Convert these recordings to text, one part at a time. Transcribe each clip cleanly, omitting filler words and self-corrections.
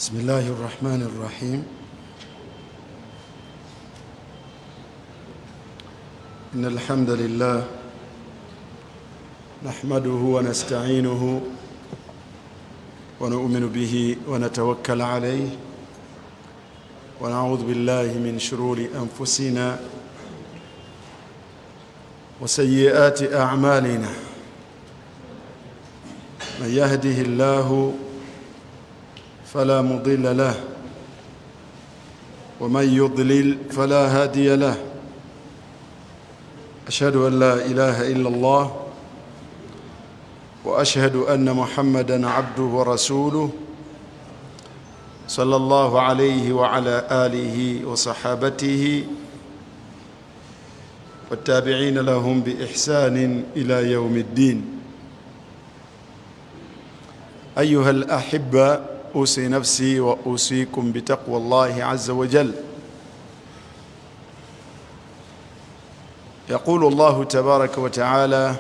بسم الله الرحمن الرحيم. إن الحمد لله نحمده ونستعينه ونؤمن به ونتوكل عليه ونعوذ بالله من شرور أنفسنا وسيئات أعمالنا. من يهده الله فلا مضل له ومن يضلل فلا هادي له. أشهد أن لا إله إلا الله وأشهد أن محمدًا عبده ورسوله صلى الله عليه وعلى آله وصحابته والتابعين لهم بإحسان إلى يوم الدين. أيها الأحبة، أوصي نفسي وأوصيكم بتقوى الله عز وجل. يقول الله تبارك وتعالى: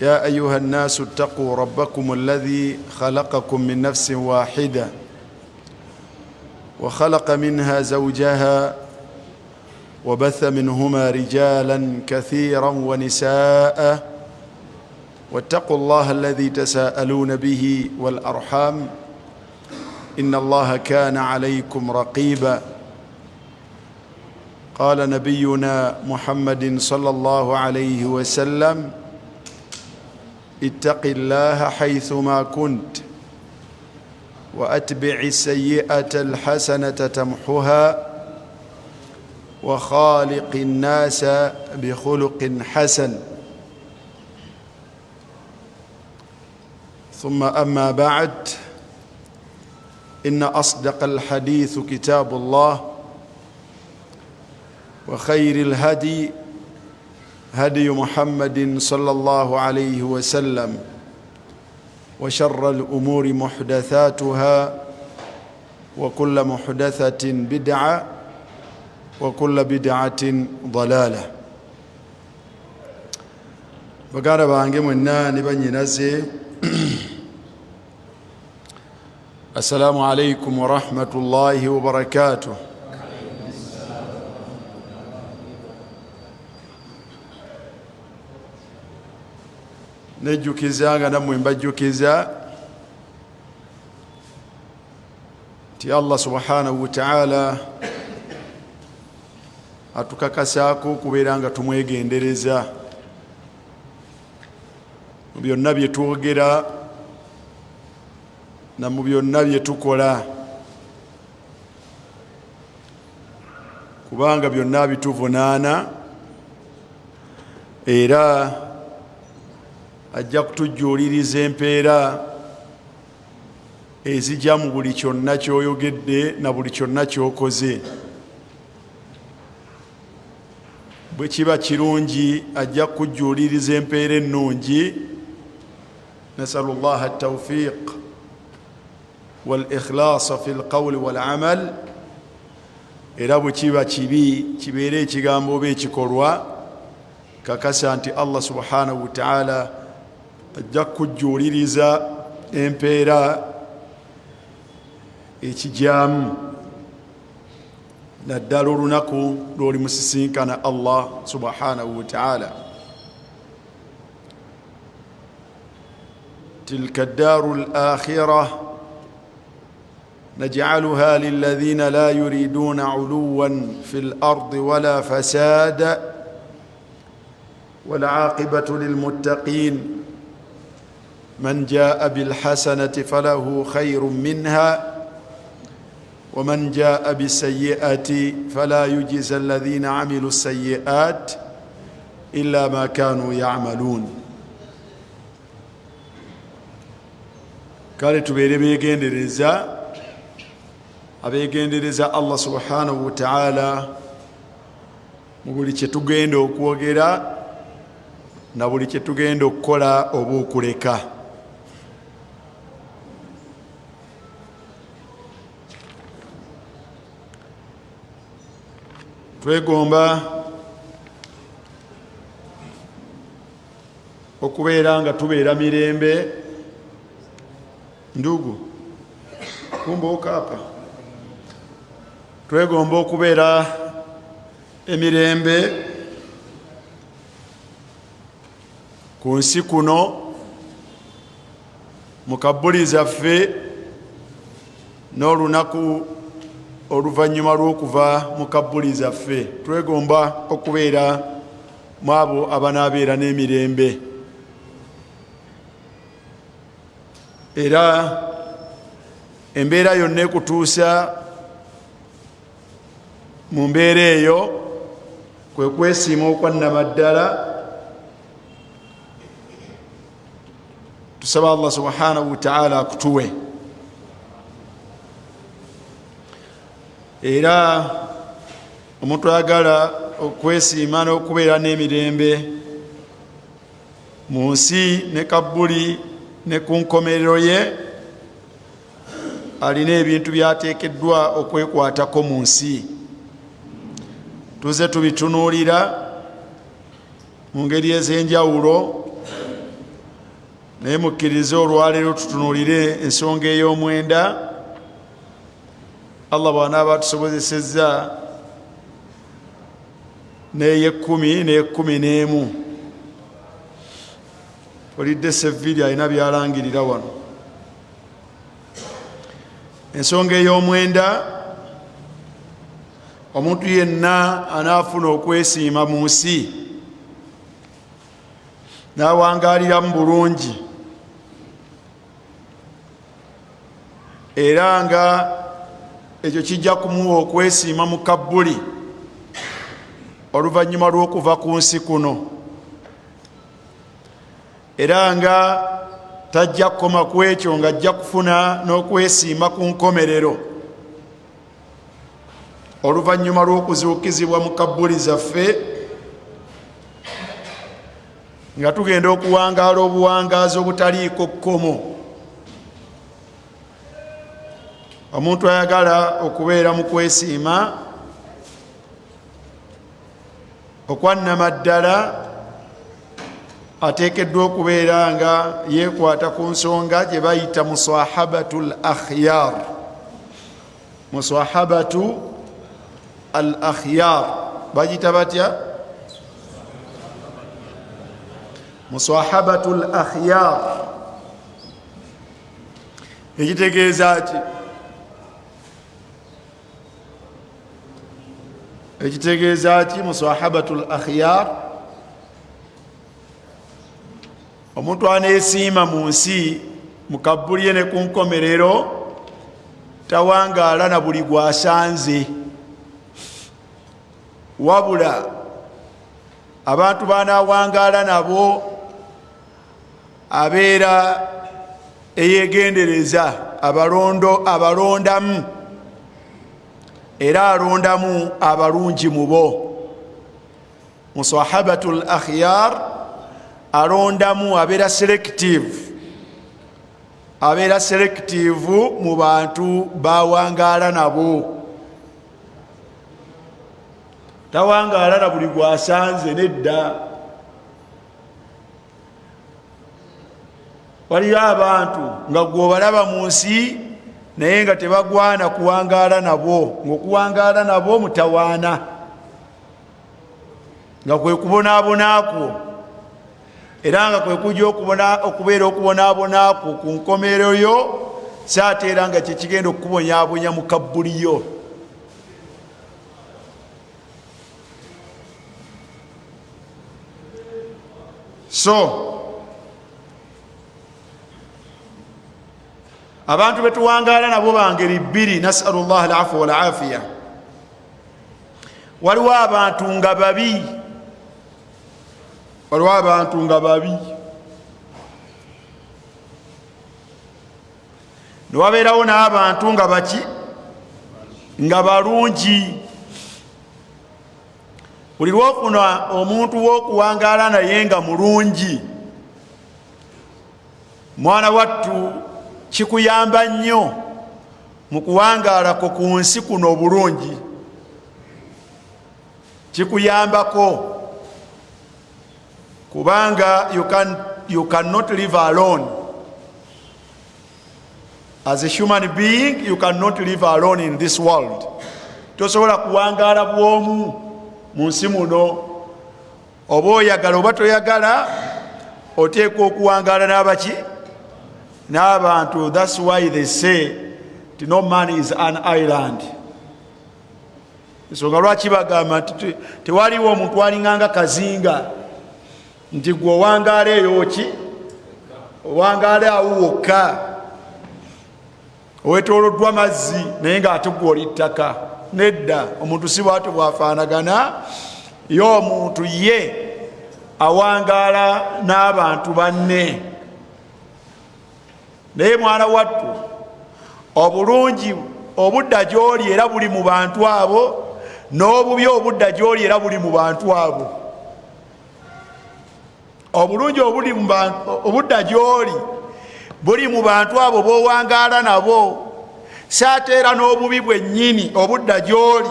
يا أيها الناس اتقوا ربكم الذي خلقكم من نفس واحدة وخلق منها زوجها وبث منهما رجالا كثيرا ونساء واتقوا الله الذي تساءلون به والأرحام إن الله كان عليكم رقيبا. قال نبينا محمد صلى الله عليه وسلم: اتق الله حيثما كنت وأتبع السيئة الحسنة تمحها وخالق الناس بخلق حسن. ثم أما بعد، إن أصدق الحديث كتاب الله، وخير الهدي هدي محمد صلى الله عليه وسلم، وشر الأمور محدثاتها، وكل محدثة بدعة، وكل بدعة ضلالة. بقال بانجي منا نبني نزي السلام عليكم ورحمة الله وبركاته. nejjukiza nga nammwe mbajjukiza nti Allah subhanahu wa ta'ala atukakasaako okubeera nga tumwegendereza mu byonna bye twogera na mu byonna bye tukola, kubanga byonna bituvunaana era ajja kutujjuuliriza empeera ezijja mu buli kyonna ky'oyogedde na buli kyonna ky'okoze. Bwe kiba kirungi ajja kujjuuliriza empeera ennungi. nasalu llaha at-tawfiq wal-ikhlasa fi al-qawli wal-amal. era bwe kiba kibi kibeere ekigambo oba ekikolwa, kakasa nti Allah subhanahu wa ta'ala ajja kujjuuliriza empeera ekijyamu naddala olunaku lw'oli musisinkana Allah subhanahu wa ta'ala. tilka ad-daru al-akhirah naj'aluha lilladhina la yuriduna 'uluwan fil ardi wala fasada wal 'aqibatu lil muttaqin. من جاء بالحسنة فله خير منها ومن جاء بالسيئة فلا يجزى الذين عملوا السيئات إلا ما كانوا يعملون. kale tubeere abeegendereza Allah subhanahu wa ta'ala mu buli kye tugenda okwogera na buli kye tugenda okukola oba okuleka. Twegomba okubeera nga tubeera mirembe ndugu kumboka hapa twegomba okubeera emirembe ku nsi kuno mu Kabuli zaffe n'olunaku oluvannyuma lw'okuva mu Kabuli zaffe twegomba okubeera mu abo abanaabeera n'emirembe era embeera yonna ekutuusa mu mbeera eyo kwe kwesiima okwannamaddala. Tusaba Allah subhanahu wa ta'ala akutuwe era omuntu ayagala okwesiima n'okubeera n'emirembe mu nsi ne Kabuli ne ku nkomerero ye alina ebintu byateekeddwa okwekwatako mu nsi. Tuze tubitunuulira mu ngeri ez'enjawulo naye mukkirize olwaleero tutunuulire ensonga ey'omwenda. Allah bw'anaaba atusobozesezza n'ey'ekkumi n'ekkumi n'emu olidde Seviri alina byalangirira wano. Ensonga ey'omwenda, omuntu yenna anaafuna okwesiima mu nsi n'awangaaliramu bulungi era nga ekyo kijja kumuwa okwesiima mu Kabuli oluvannyuma lw'okuva ku nsi kuno, era nga tajja kukoma ku ekyo nga ajja kufuna n'okwesiima ku nkomerero oluvannyuma lw'okuzuukizibwa mu Kabuli zaffe nga tugenda okuwangaala obuwangaazi obutaliiko kkomo. Omuntu ayagala okubeera mu kwesiima okwannamaddala ateekeddwa okubeera nga yeekwata ku nsonga gye bayita musahabatu al-akhyar. Musahabatu al-akhyar bagita batya? Musahabatu al-akhyar ekitegeeza ki? Ekitegeeza ki musahabatu al-akhyar? Omuntu aneesiima mu nsi mu Kabuli ne ku nkomerero tawangaala na buli gwasanze, wabula abantu banaawangaala nabo abeera eyegendereza abalondamu era alondamu abalungi mu bo. Musahabatu al-akhyar alondamu abeera selective mu bantu bawangaala nabo, tawangaala na buli gwasanze nedda. Waliyo abantu nga gwobalaba mu nsi naye nga tebagwana kuwangaala nabo, ng'okuwangaala nabo mutawaana nga kwe kubonaabonaakwo, era nga kwe kujja okubeera okubonaabonaakwo ku nkomerero yo, saate era nga kyekigenda okukubonyaabonya mu Kabuli yo. So abantu betuwangaala nabo bangeri bbiri, nasalu llah al-afwa wal-afiya. Waliwo abantu nga babi, newabeerawo n'abantu nga baki? Nga balungi. Buli lwofuna omuntu w'okuwangaala naye nga mulungi, mwana wattu kikuyamba nnyo mu kuwangaalako ku nsi kuno obulungi, kikuyambako kubanga you cannot live alone. As a human being, you cannot live alone in this world. Tosobola kuwangala bwomu mu nsi muno. Oba oyagala oba toyagala, oteekwa okuwangala n'abaki? N'abantu. That's why they say no man is an island. Ensonga lwaki bagamba nti tewaliwo omuntu alinganga kazinga nti gwe owangaala eyo ki? Owangaala awo wokka. Owetooloddwa mazzi naye ng'ate gwe oli ttaka. Nedda, omuntu si bw'atyo bw'afaanagana. Ye omuntu ye awangaala n'abantu banne. Naye mwana wattu, obulungi obudda gy'oli era buli mu bantu abo, n'obubi obudda gy'oli era buli mu bantu abo. Obulungi obudda gy'oli buli mu bantu abo b'owangaala nabo, saate era n'obubi bwennyini obudda gy'oli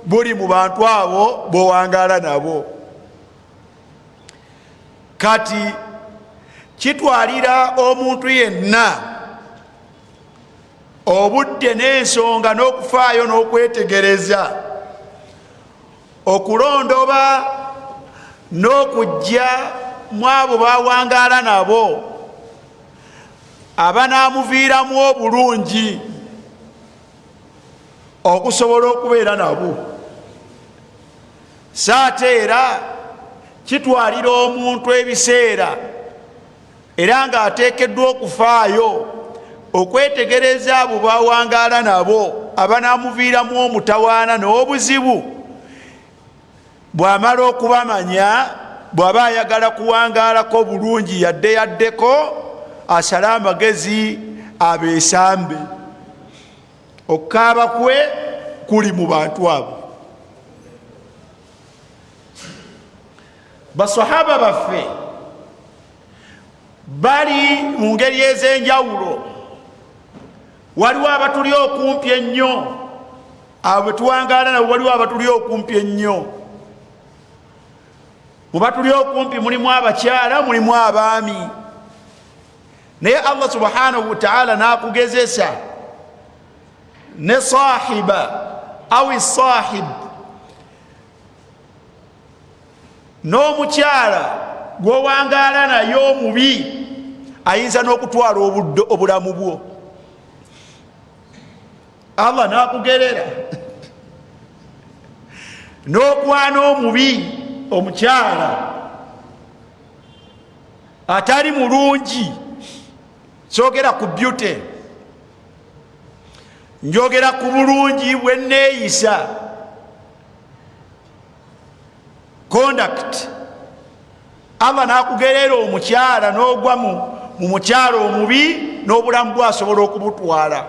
buli mu bantu abo b'owangaala nabo. Kati kitwalira omuntu yenna obudde n'ensonga n'okufaayo n'okwetegereza okulondoba n'okujja mu abo bawangaala nabo abanaamuviiramu obulungi okusobola okubeera nabo. Saate era kitwalira omuntu ebiseera era ng'ateekeddwa okufaayo okwetegereza abo bawangaala nabo abanaamuviiramu omutawaana n'obuzibu. Bw'amala okubamanya, bw'aba ayagala kuwangaalako bulungi yadde yaddeko, asale amagezi abeesambe. Okukaaba kwe kuli mu bantu abo. Basahaba baffe bali mu ngeri ez'enjawulo. Waliwo abatuli okumpi ennyo, abo bwe tuwangaala nabo waliwo abatuli okumpi ennyo. Mu batuli okumpi mulimu abakyala, mulimu abaami. Naye Allah subhanahu wa ta'ala n'akugezesa ne sahiba awi sahib, n'omukyala gwowangaala naye omubi ayinza n'okutwala obulamu bwo. Allah n'akugerera n'okwana omubi, omukyala atali mulungi. Soogera ku beauty, njogera ku bulungi bwenneeyisa, conduct. Allah n'akugerera omukyala n'ogwa mu mukyala omubi, n'obulamu bwasobola okubutwala.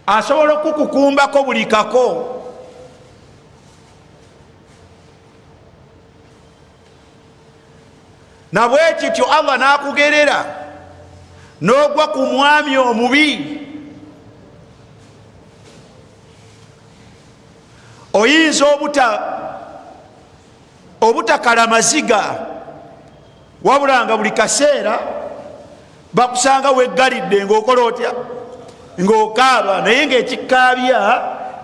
Asobola okukukumbako buli kako. Na bwe kityo Allah n'akugerera n'ogwa ku mwami omubi, oyinza obutakala maziga, wabula nga buli kaseera bakusanga weggalidde ng'okola otya? Ng'okaaba. Naye ng'ekikaabya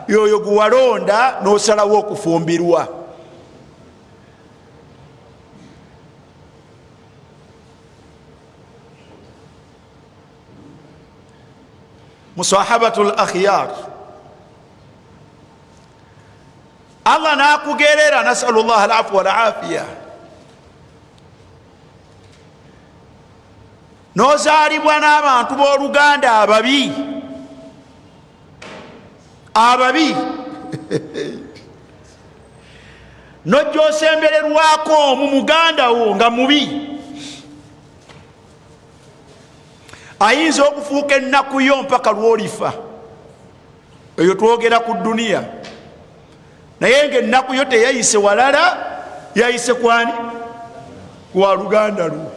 yoyo gwe walonda n'osalawo okufumbirwa. Musahabatul akhyar, Allah n'akugerera, nasalullah al-afwa wal-afiya, n'ozaalibwa n'abantu b'oluganda ababi n'ojja osembererwako omu muganda wo nga mubi, ayinza okufuuka ennaku yo mpaka lw'olifa. Eyo twogera ku duniya, naye ng'ennaku yo teyayise walala, yayise kwani? Kwa luganda lwo.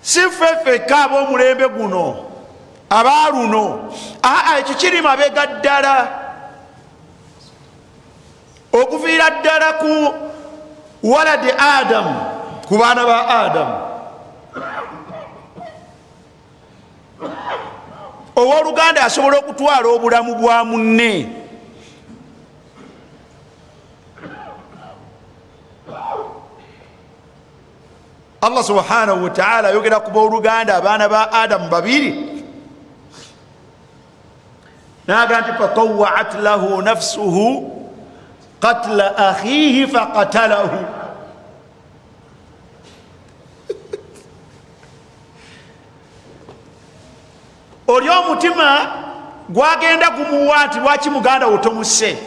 Si ffeffekka ab'omulembe guno, abaaluno, ekyo kiri mabega ddala. okuviira ddala ku waladi adamu, ku baana ba adamu. Owooluganda asobola okutwala obulamu bwa munne. Allah subhanahu wa ta'ala ayogera ku booluganda abaana ba adamu babiri, naga nti fatawa'at lahu nafsuhu qatla akhihi faqatalahu. Oli omutima gwagenda gumuwa nti lwaki muganda wo tomuse,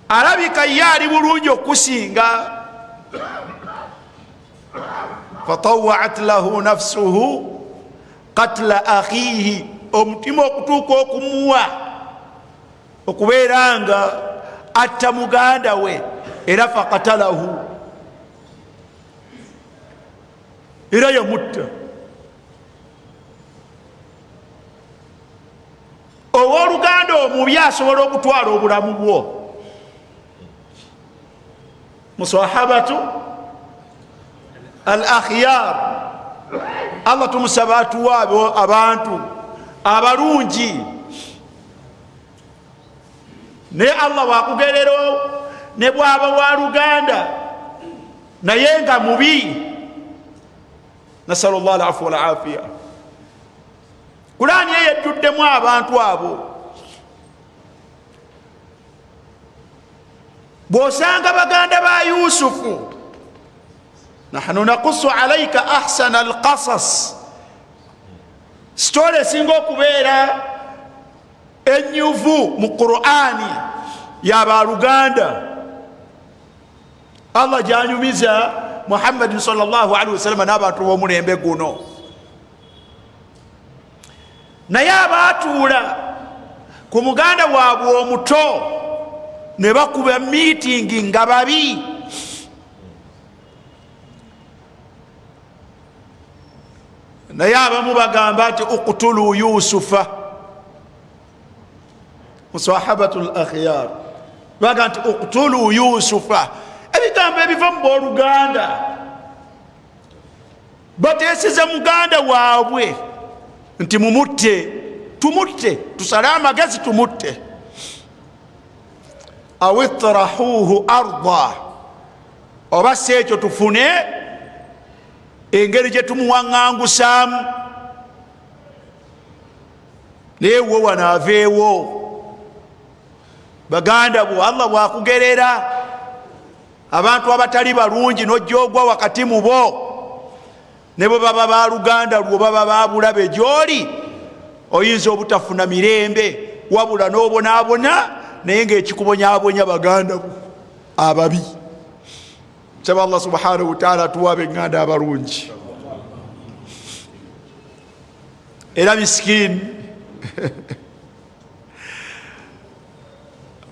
alabika ye ali bulungi okusinga. fatawa'at lahu nafsuhu qatla akhihi, omutima okutuuka okumuwa okubeera nga atta muganda we, era faqatalahu, era yamutta. Owooluganda omubi asobola okutwala obulamu bwo. Musahabatu al akhyar, Allah tumusaba atuwa abantu abalungi, naye Allah wakugerero ne bwaba wa luganda naye nga mubi. Nasallallahu alafwa wal afiya. Kurani yejjuddemu abantu abo. Bwosanga baganda ba Yusufu, nahnu naqussu alayka ahsana alqasas, story esinga okubeera enyuvu mu Qur'ani y'abaluganda. Allah janyumiza Muhammad sallallahu alaihi wasallam n'abantu b'omulembe guno, naye abaatuula ku muganda waabwe omuto ne bakuba meeting nga babi. Naye abamu bagamba nti uqtulu Yusufa, musahabatu al akhyar bagamba nti uqtulu Yusufa. Ebigambo ebiva mu booluganda bateeseza muganda waabwe nti mumutte, tumutte, tusale amagezi tumutte. Aw itrahuhu arda, oba si ekyo tufune engeri gye tumuwaŋŋangusaamu, naye wo wanaaveewo. Baganda bo Allah bwakugerera abantu abatali balungi n'ojja ogwa wakati mu bo, ne bwe baba ba luganda lwo baba babulabe gy'oli, oyinza obutafuna mirembe wabula n'obonaabona, naye ng'ekikubonyaabonya baganda bo ababi. Nsaba Allah subhanahu wa ta'ala atuwa ab'eŋŋanda abalungi. Era miskini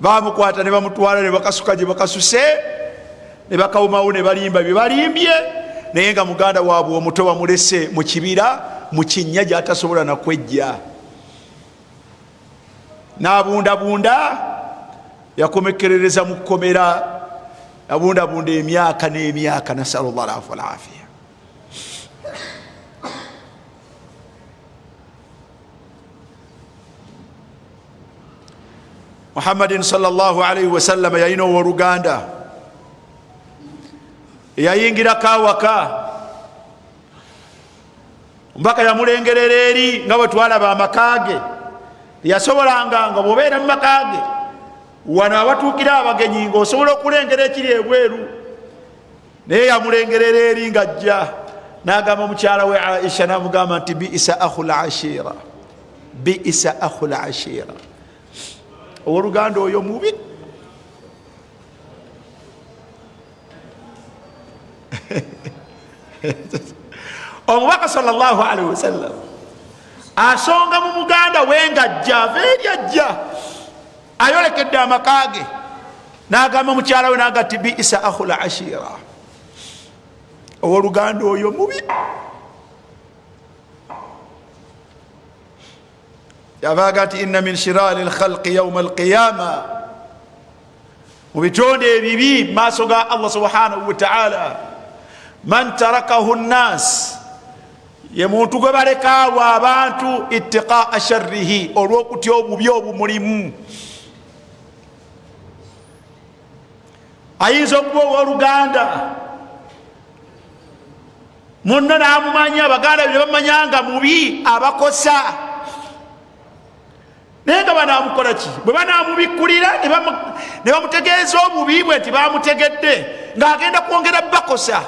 bamukwata ne bamutwala ne bakasuka gye bakasuse, ne bakawumawo ne balimba bye balimbye, naye nga muganda waabwe omuto bamulese mu kibira mu kinnya gy'atasobola nakwejja. N'abundabunda, yakomekerereza mu kkomera, abundabunda emyaka n'emyaka. Nasallallahu alafwa wal afiya. Muhammadin sallallahu alaihi wasallam yalina owooluganda eyayingirako awaka, mpaka yamulengerera eri nga bwe twalaba amaka ge. Yasobolanga nga bw'obeera mu maka ge wano abatuukira abagenyi ng'osobola okulengera ekiri ebweru, naye yamulengerera eri ng'ajja n'agamba mukyala we Aisha, n'amugamba nti bi'isa akhul ashira, bi'isa akhul ashira. Owooluganda oyo mubi. Omubaka sallallahu alaihi wasallam asonga mu muganda we ng'ajja ava eri ajja ayolekedde amaka ge, n'agamba mukyala we n'agamba nti bi'isa akhul ashira. Owooluganda oyo mubi. Yavaga nti inna min shirari lkhalqi yawma alqiyama mu bitonde ebibi maaso ga Allah subhanahu wa ta'ala. Man tarakahu nnas, ye muntu gwe balekaawo abantu ittiqaa sharrihi, olw'okutya obubi obumulimu. Ayinza okuba ow'oluganda munno n'amumanya, abaganda bye bamanyanga mubi abakosa, naye nga banaamukola ki? Bwe banaamubikulira ne bamutegeeza obubi bwe nti bamutegedde ng'agenda kwongera bakosa,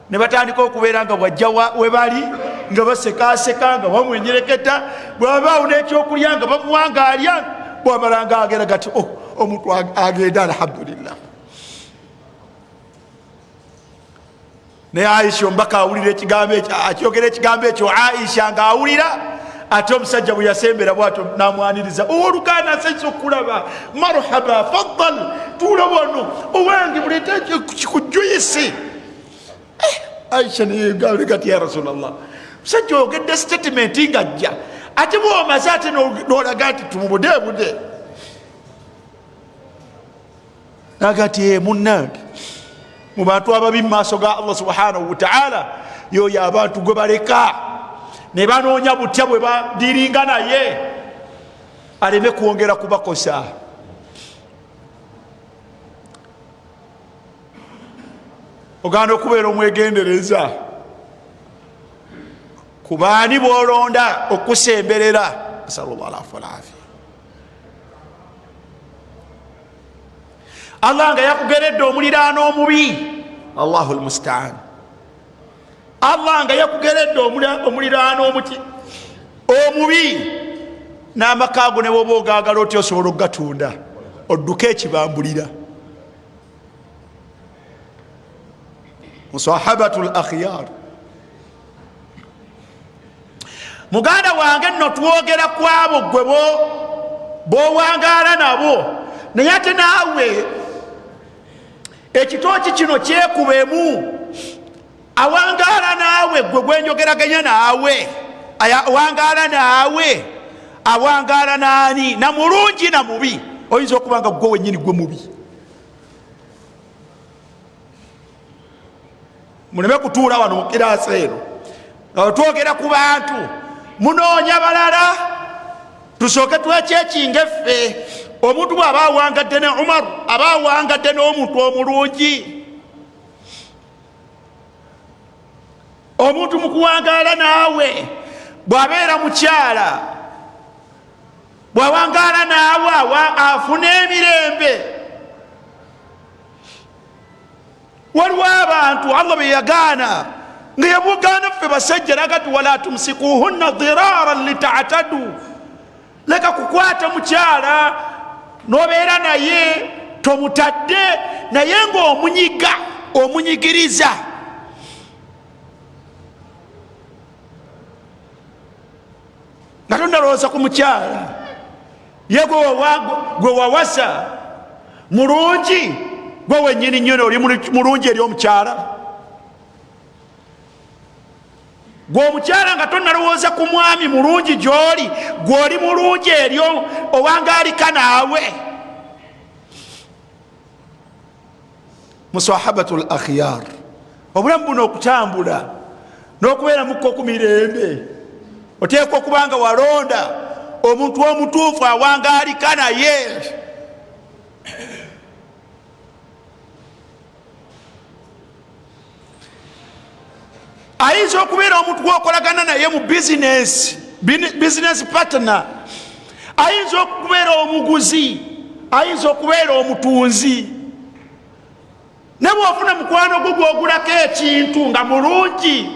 ne batandika okubeera nga bwajja we bali nga basekaseka nga bamwenyereketa, bwabaawo n'ekyokulya nga bamuwangaalya, bwamala nga agenda gati omuntu agenda alhamdulillah. Naye Aisha ombaka awulira ekigambo ekyo, akyogera ekigambo ekyo Aisha ng'awulira, ate omusajja bwe yasembera bw'atyo n'amwaniriza, owooluganda asanyusa okulaba, marhaba faddal, tuula wano owange muleete kikujuyisi. Aisha neyegambye gati ya Rasulallah, musajja oyogedde statement ng'ajja, ate bw'omaze ate n'olaga nti tumubudeebude. Nagati munnange mu bantu ababi mu maaso ga Allah subhanahu wa ta'ala, yoyo abantu gwe baleka ne banoonya butya bwe badiringa naye aleme kwongera kubakosa. Oganda okubeera omwegendereza ku baani b'olonda okusemberera. Asallallahu alaihi wa sallam. Allah nga yakugeredde omuliraano omubi, Allahu almustaan. Allah nga yakugeredde omuliraano omubi, n'amakaago ne bwoba ogaagala otya osobola okugatunda, odduke ekibambulira. Musahabatul akhyar. Muganda wange nno twogera kwabo gwe b'owangaala nabo, naye ate naawe ekitooki kino kyekubemu, awangaala naawe gwe gwenjogeraganya naawe, awangaala naawe, awangaala naani? Na mulungi na mubi. Oyinza okuba nga gwe wennyini gwe mubi. Muleme kutuula wano mu kiraasi eno twogera ku bantu, munoonya balala, tusooke twekyekinga ffe. Omuntu bw'aba awangadde ne Umar, aba awangadde n'omuntu omulungi. Omuntu mu kuwangaala naawe bw'abeera mukyala, bw'awangaala naawe afuna emirembe. Waliwo abantu Allah be yagaana nga yabugaana ffe basajja nagati wala tumsikuhunna diraran lita'tadu. Leka kukwata mukyala nobeera naye tomutadde naye ng'omunyiga, omunyigiriza. Nga tonnalowooza ku mukyala ye gwe wawasa mulungi, gwe wennyini nnyo oli mulungi eri omukyala. Gwe omukyala nga tonnalowooza ku mwami mulungi gy'oli, gw'oli mulungi eri owangaalika naawe. Musahabatul akhyar, obulamu buno okutambula n'okubeera mukko ku mirembe, oteekwa okuba nga walonda omuntu omutuufu awangaalika naye. Ayinza okubeera omuntu gwokolagana naye mu business partner, ayinza okubeera omuguzi, ayinza okubeera omutunzi. Ne bw'ofuna mukwano gwo gw'ogulako ekintu nga mulungi,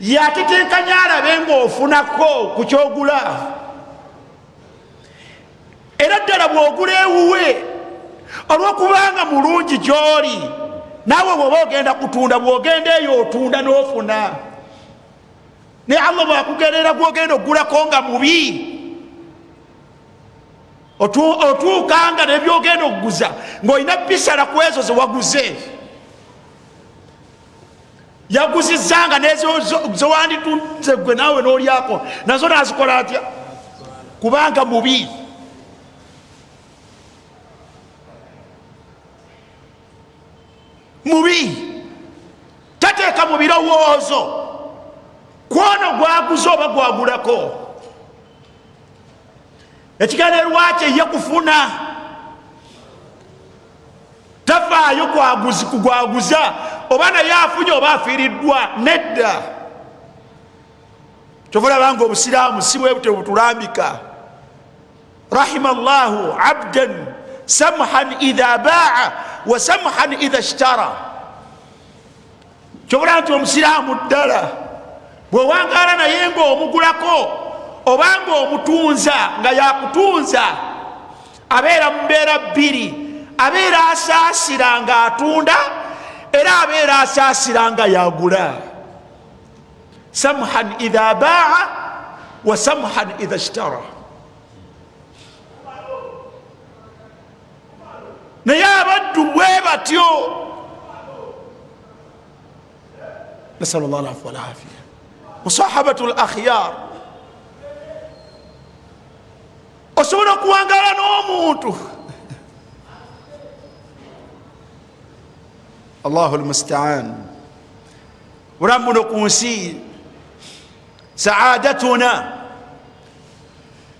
yatetenkanya alabe ng'ofunako ku kyogula. Era ddala bw'ogula ewuwe olw'okubanga mulungi gy'oli, naawe bw'oba ogenda kutunda, bw'ogenda eyo otunda n'ofuna. Ne Allah bw'akugerera gw'ogenda okugulako nga mubi, otuukanga n'ebyogenda okuguza ng'olina bisala ku ezo ze waguze. Yaguzizanga n'ezo zewanditunze gwe naawe n'olyako, nazo nazikola atya? Kubanga mubi. mubi tateeka mu birowoozo kwono gwaguza oba gwagulako ekigendererwa kye ye kufuna tafaayo kugwaguza oba naye afunye oba afiiriddwa nedda kyovulaba nga obusiraamu si bwe butyo butulambika rahima llahu abdan samhan idha baa wa samhan idha ishtara kyovulaba nti omusiraamu ddala bwewangaala naye nga omugulako obanga omutunza nga yakutunza abeera mu mbeera bbiri abeera asaasira nga atunda era abeera asaasira nga yagula samhan idha baa wa samhan idha ishtara naye abaddu bwe batyo nasalu llah alafu walafiya musahabatu lakhyar osobola okuwangala n'omuntu allahu almustaan bulamu buno ku nsi saadatuna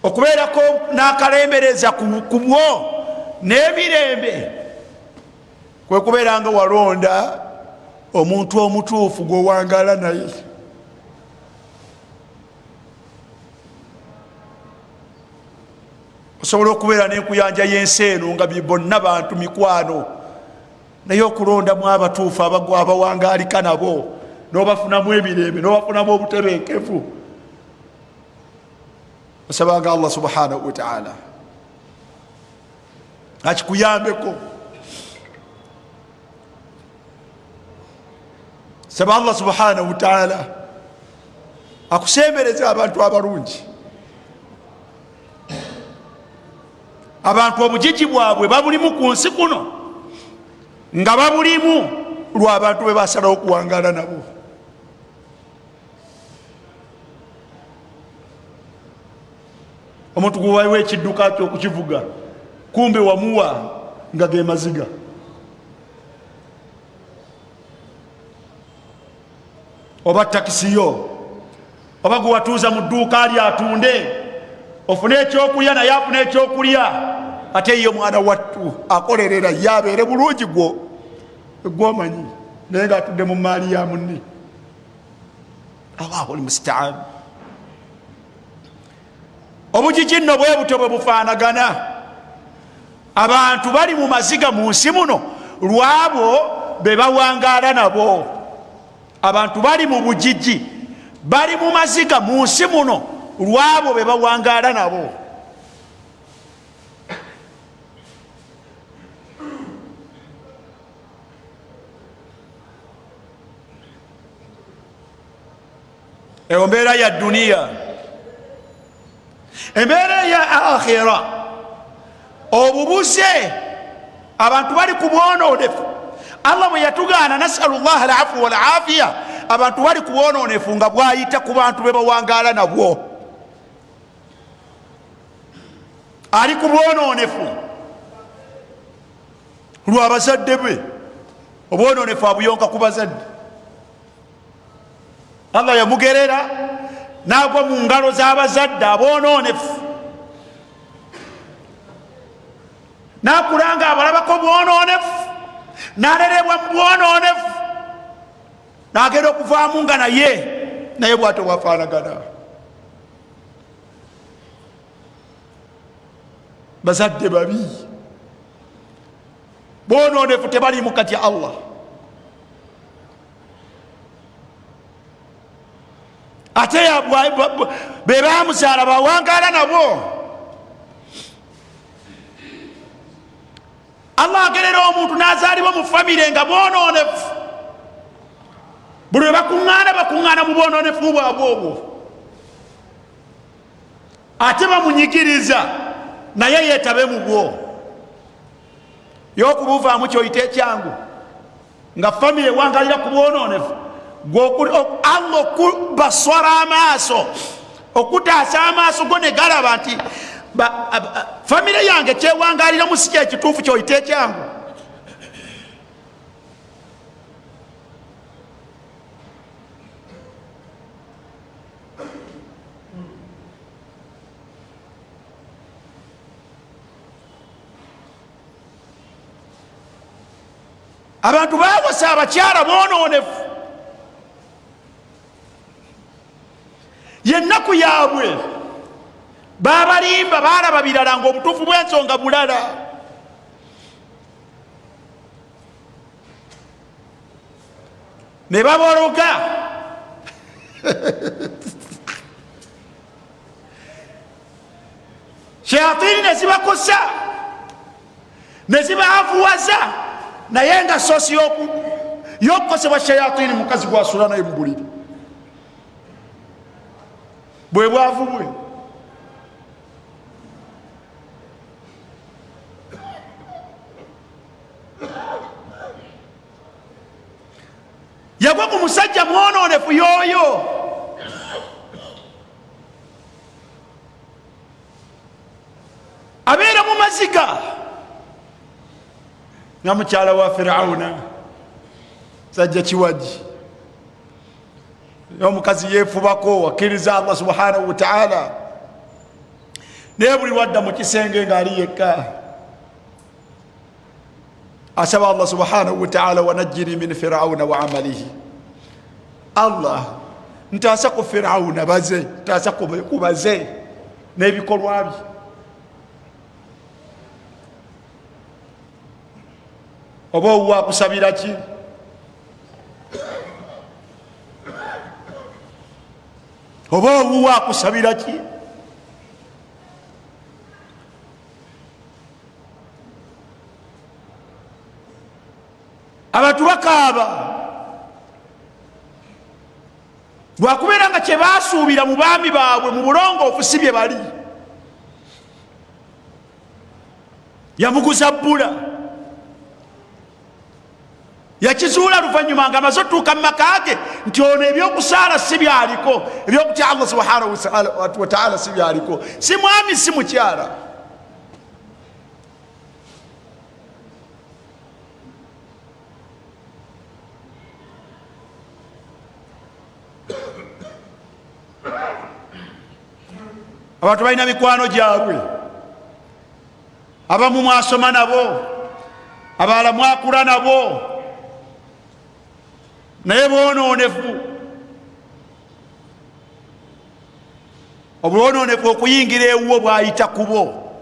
okubeerako n'akalembereza ku bwo n'emirembe kwe kubeera nga walonda omuntu omutuufu gw'owangala naye osobola okubeera n'enkuyanja y'ensi eno nga bonna bantu mikwano naye okulondamu abatuufu abawangalika nabo n'obafunamu emirembe n'obafunamu obutebenkevu osabanga allah subhanahu wa ta'ala akikuyambeko saba allah subhanahu wa ta'ala akusembereza abantu abalungi abantu obujiji bwabwe babulimu ku nsi kuno nga babulimu lw'abantu be basalawo okuwangala nabo omuntu gwewayiwa ekidduka kyokukivuga kumbe wamuwa nga ge maziga oba takisiyo oba gwewatuuza mu dduuka ali atunde ofune ekyokulya naye afune ekyokulya ate ye mwana wattu akolerera yabeere bulungi gwomanyi naye nga atudde mu maali ya munne allahu almustaan obujiji nno bwe buto bwe bufaanagana abantu bali mu maziga mu nsi muno lwabo be bawangaala nabo abantu bali mu bujiji bali mu maziga mu nsi muno lwabo be bawangaala nabo eyo mbeera ya duniya embeera ya akhira obubuze abantu bali ku bwononefu allah bwe yatugaana nasalu llah alafu walafiya abantu bali ku bwononefu nga bwayita ku bantu be bawangaala nabwo ali ku bwononefu lw'abazadde be obwononefu abuyonka ku bazadde allah yamugerera n'agwa mu ngalo z'abazadde aboononefu n'akulanga abalabako bwononefu n'alerebwa mu bwononefu n'agenda okuvaamu nga naye bw'ate bwafaanagana bazadde babi bwononefu tebalimu kati allah ate be bamuzaala bawangaala nabo allah agerera omuntu n'azaalibwa mu famire nga bwononefu buli we bakuŋŋaana mu bwononefu bwabwe obwo ate bamunyigiriza naye yeetabe mu bwo y'okubuvaamu kyoyita ekyangu nga famire ewangalira ku bwononefu allah okubaswara amaaso okutaasa amaaso go ne galaba nti famire yange kyewangaliramu si kyekituufu kyoyita ekyangu abantu bawasa abakyala bonoonefu yennaku yaabwe babalimba balaba birala ng'obutuufu bw'ensonga bulala. Ne babologa shayatini ne zibakosa ne zibaavuwaza, naye nga sosi y'okukosebwa shayatini mukazi gwasula naye mu buliri bwe bwavu bwe. Yagwa ku musajja mwonoonefu y'oyo. Abeera mu maziga nga mukyala wa Firawuna, sajja kiwaji. Omukazi yeefubako akkiriza Allah subhanahu wa ta'ala, naye buli lwadda mu kisenge ng'ali yekka asaba Allah subhanahu wa ta'ala, wanajjini min Firawuna wa amalihi. Allah ntaasa ku Firawuna baze, ntaasa kubaze n'ebikolwa bye. Oba owuwa kusabira ki? Oba owuwa kusabira ki? Abantu bakaaba lwakubeera nga kye baasuubira mu baami baabwe mu bulongoofu si bye bali. Yamuguza bbula, yakizuula luvannyuma nga amaze otuuka mu maka ge nti ono ebyokusaala si byaliko, ebyokutya Allah subhanahu wa ta'ala si byaliko, si mwami si mukyala. Abantu balina mikwano gyabwe, abamu mwasoma nabo, abalala mwakula nabo, naye bonoonefu. Obwonoonefu okuyingira ewuwo bwayita kubo.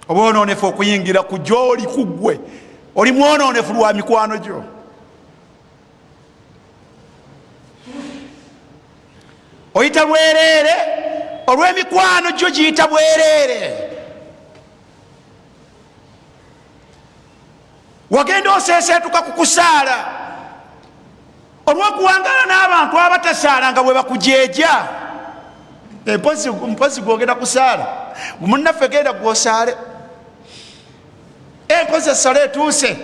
Obwonoonefu okuyingira ku gy'oli kuggwe, oli mwonoonefu lwa mikwano gyo. Oyita bwereere olw'emikwano gyo, giyita bwereere. Wagenda oseeseetuka ku kusaala olw'okuwangaala n'abantu abatasaala nga bwe bakujeeja. Mpozi gwogenda kusaala, munnaffe genda gwosaale. Mpozi essala etuuse,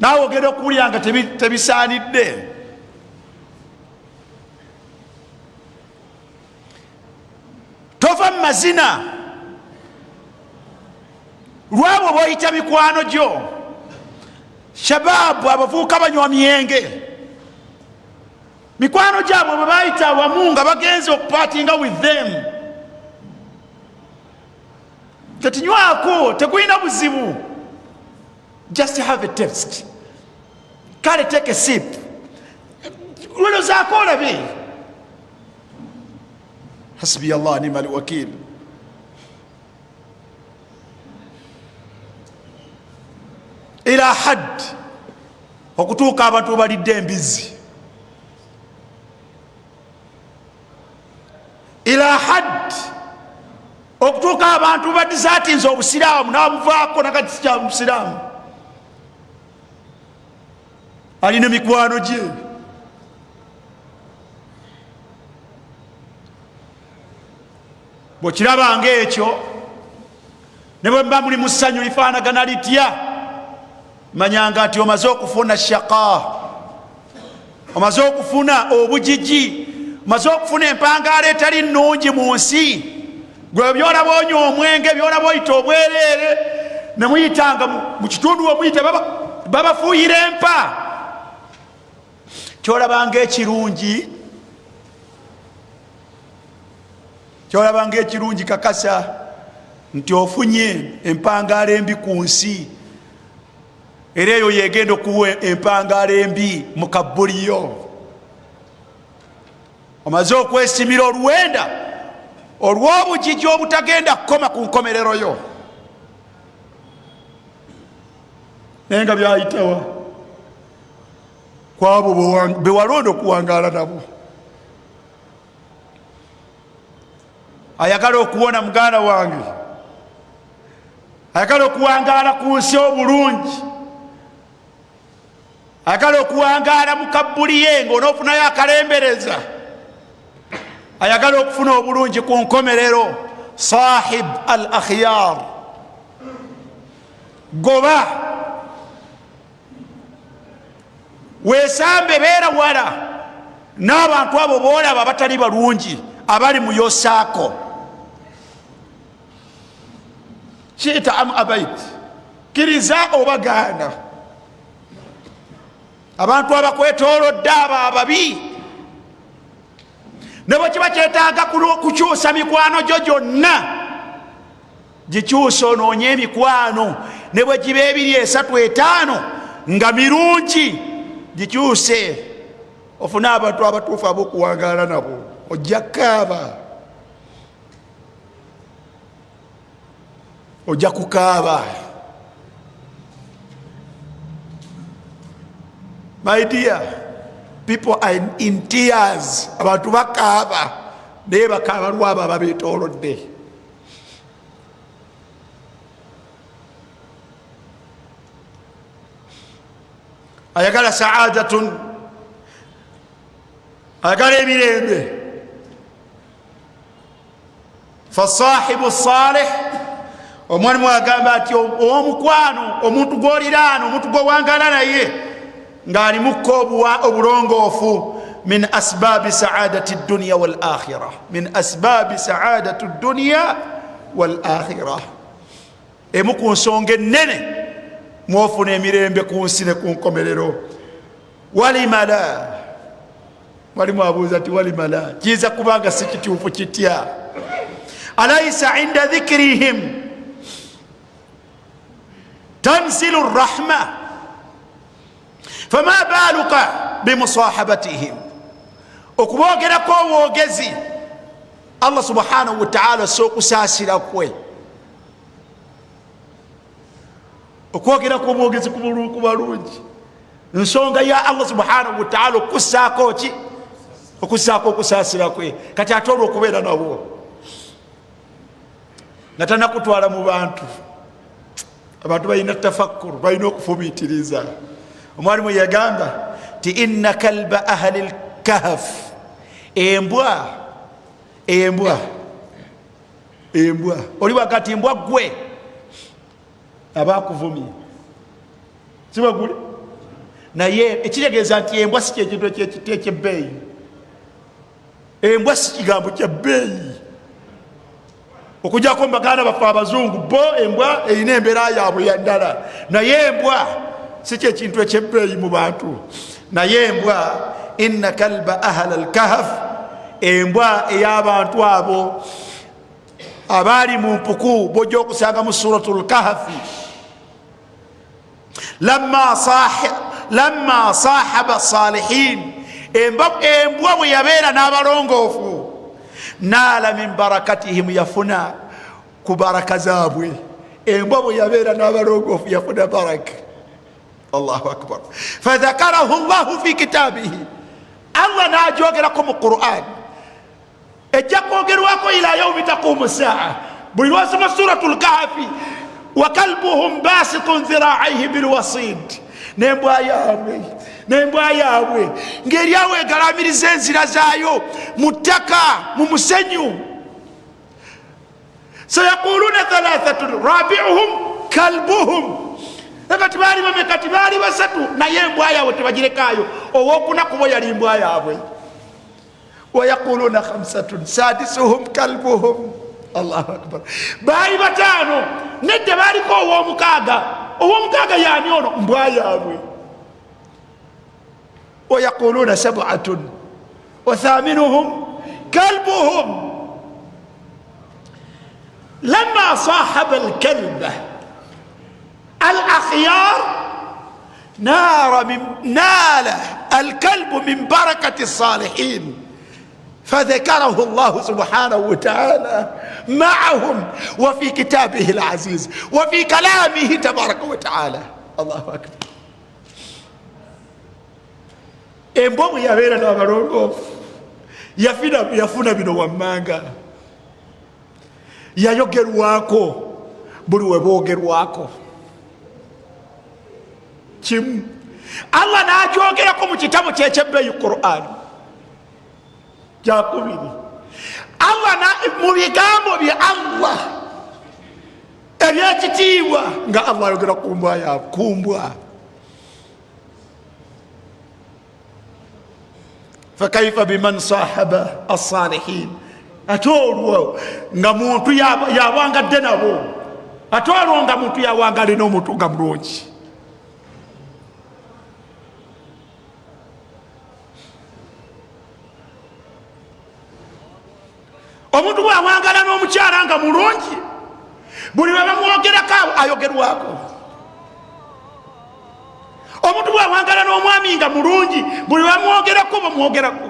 naawe ogenda okuwulira nga tebisaanidde. Tova mu mazina lwabo boyita mikwano gyo. Shababu abavuuka banywa myenge, mikwano gyabwe bwe bayita awamu nga bagenze okupatinga with them. Tetinywako, tegulina buzibu, just have a taste. Kale take a sip, lwelozaako olabe. Hasbi Allah ni'mal wakil. Ila hadd okutuuka abantu balidde embizi. Ila hadd okutuuka abantu badisaatinze obusiraamu n'abuvaako nakati si kya busiraamu. Alina mikwano gye. Bw'okiraba ng'ekyo ne bwe mba muli mu ssanyu lifaanagana litya, manyanga nti omaze okufuna shaqa, omaze okufuna obujiji, omaze okufuna empangaala etali nnungi mu nsi. Gwe byolaba onywa omwenge, byolaba oyita obwereere, ne muyitanga mu kitundu we muyita babafuuyira empa. Kyolaba ng'ekirungi, kyolaba ng'ekirungi kakasa nti ofunye empangala embi ku nsi era eyo yegenda okuwa empangala embi mu kabbuliyo. Omaze okwesimira oluwenda olw'obugigi obutagenda kukoma ku nkomerero yo, naye nga byayitawa kwabo bewalonda okuwangaala nabo. Ayagala okuwona muganda wange, ayagala okuwangaala ku nsi obulungi, ayagala okuwangaala mu kabbuliye ng'onoofunayo akalembereza, ayagala okufuna obulungi ku nkomerero. Sahib al akhyar, goba weesambe, beera wala n'abantu abo boolaba abatali balungi abali mu yosaako. Kiita am abait, kiriza obagaana, abantu abakwetoolodde abo ababi ne bwe kiba kyetaaga kukyusa mikwano gyo gyonna gikyusa, onoonye emikwano ne bwe giba 2, 3, 5 nga mirungi gikyuse, ofune abantu abatuufu ab'okuwangaala nabo, ojja kukaaba, ojja kukaaba. My dear, people are in tears. Abantu bakaaba naye bakaaba lwabo ababeetoolodde. Ayagala saadatun, ayagala emirembe. Fasahibu salih, omwalimu agamba ati omukwano, omuntu gw'oliraana, omuntu gw'owangaala naye ng'alimukko obulongoofu, min asbaabi saadati dunya wal akhira, min asbaabi saadati dunya wal akhira. Emu ku nsonga ennene mwofuna emirembe ku nsi ne ku nkomerero. Walimala, mwalimu abuuza ati walimala, kiyinza kubanga si kituufu kitya? Alaysa inda dhikrihim tanzilu rahma fama baluka bimusahabatihim. Okuboogerako obwogezi Allah subhanahu wa ta'ala s'okusaasira kwe, okwogerako obwogezi ku balungi, nsonga ya Allah subhanahu wa ta'ala okussaako ki? Okussaako okusaasira kwe. Kati ate olw'okubeera nabo nga tanakutwala mu bantu, abantu balina tafakkuru, balina okufumiitiriza. Omwalimu yagamba ti inna kalba ahli lkahf, embwa oli wakati embwa gwe abakuvumye sibagule, naye ekitegeeza nti embwa si kyekintu ekyebbeeyi. Embwa si kigambo kya bbeeyi, okujjako mubaganda baffe abazungu bo embwa erina embeera yaabwe yaddala, naye embwa si kyekintu ekyebbeeyi mu bantu. Naye embwa inna kalba ahla lkahf, embwa ey'abantu abo abaali mu mpuku, bwojja okusanga mu suratul kahfi, lamma sahaba salihin, embwa bwe yabeera n'abalongoofu, naala min barakatihim, yafuna ku baraka zaabwe. Embwa bwe yabeera n'abalongoofu yafuna baraka. Allahu akbar. Fadhakarahu Allahu fi kitabihi, Allah n'ajogerako mu Qur'an, ejja kwogerwako ila yaumi taqumu saa. Buli lwasoma suratul kahfi, wa kalbuhum basitun dhira'aihi bilwasid, n'embwa yaabwe ng'eri awo egalamiriza enzira zaayo mu ttaka, mu musenyu. Sayaquluna thalathatun rabi'uhum kalbuhum, kati baali bameka? Kati baali basatu, naye embwa yaabwe tebagirekayo. Owokuna kubo yali embwa yaabwe. Wayaquluna khamsatun sadisuhum kalbuhum. Allahu akbar. Baali bataano, nedda baaliko ow'omukaaga. Ow'omukaaga yaani ono? Mbwa yaabwe. Wayaquluna sab'atun wa thaminuhum kalbuhum. لما صاحب الكلب الأخيار نال الكلب من بركة الصالحين، فذكره الله سبحانه وتعالى معهم وفي كتابه العزيز وفي كلامه تبارك وتعالى. الله أكبر. embomu yabeera n'abalongoofu yafuna bino wammanga, yayogerwako buli we boogerwako kimu. Allah n'ajogerako mu kitabo ky'ekyebbeeyi Qur'an kyakubiri. Allah mu bigambo bye Allah ebyekitiibwa nga Allah ayogera ku mbwa yaabwe, ku mbwa. fakaifa biman sahaba as-salihin. ate olwo nga muntu yawangadde nabo, ate olwo nga muntu yawanga alina omuntu nga mulungi. omuntu bwawangala n'omukyala nga mulungi, buli lwe bamwogerako ayogerwako. omuntu bwawangala n'omwami nga mulungi, buli lwe bamwogerako bamwogerako.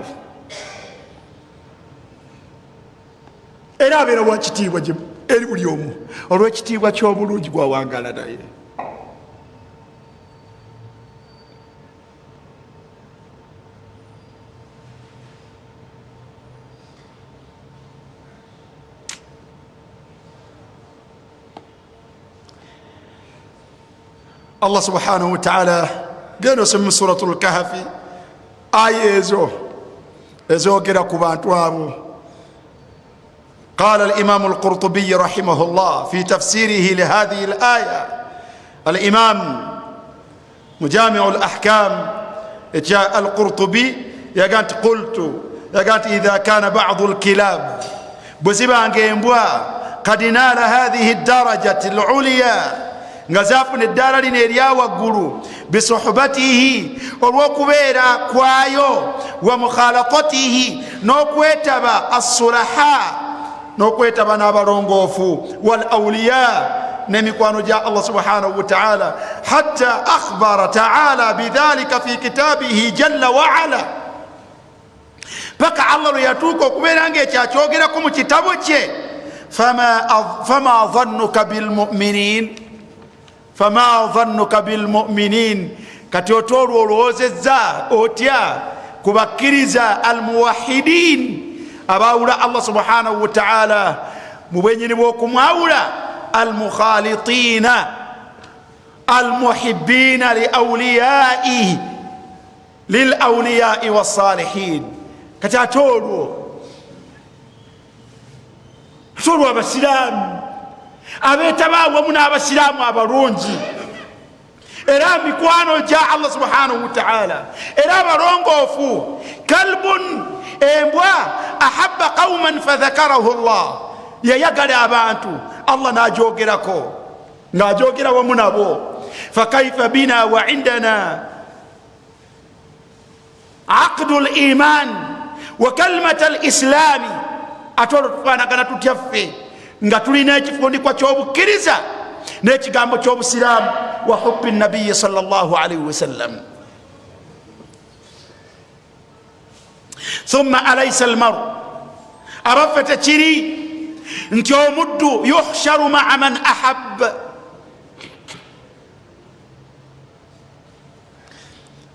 era abeera wa kitiibwa eri buli omu olw'ekitiibwa ky'obulungi gwawangala naye. Allah subhanahu wa ta'ala genda osoma suratul kahfi aya ezogera ku bantu abo. قال الإمام القرطبي رحمه الله في تفسيره لهذه الآية، الإمام مجامع الأحكام جاء القرطبي يقانت قلت يقانت إذا كان بعض الكلاب بزبان جيمبوا قد نال هذه الدرجة العليا ngazafuna eddala lino erya waggulu bisuhbatihi olw'okubeera kwayo wa mukhalatatihi n'okwetaba assulaha n'okwetaba n'abalongoofu wal awliya n'emikwano gya Allah subhanahu wa ta'ala hatta akhbara ta'ala bidhalika fi kitabihi jalla wa ala, paka Allah lwe yatuuka okubeera ng'ekyakyogerako mu kitabo kye. fama dhannuka bilmu'minin fama dhannuka bilmu'minin, kati otolwo olowoozezza otya kubakkiriza almuwahidin abawula Allah subhanahu wa ta'ala mu bwenyini bw'okumwawula, almukhalitina almuhibbina liawliyaihi lilawliyai wassalihin. kati atolwo abasiraamu abeetaba awamu n'abasiraamu abalungi era mikwano gya Allah subhanahu wa ta'ala era abalongoofu. kalbun embwa ahabba qauman fadhakarahu Allah, yayagala abantu Allah n'ajogerako ng'ajogera wamu nabo. fakaifa bina wa indana aqdu liman wa kalimata alislami, atolwo tufaanagana tutyaffe nga tulina ekifundikwa ky'obukkiriza n'ekigambo ky'obusiraamu wa hubbi nabiyi sallallahu alaihi wasallam. thumma alaysa almaru, abaffe tekiri nti omuddu yuhsharu maa man ahabba,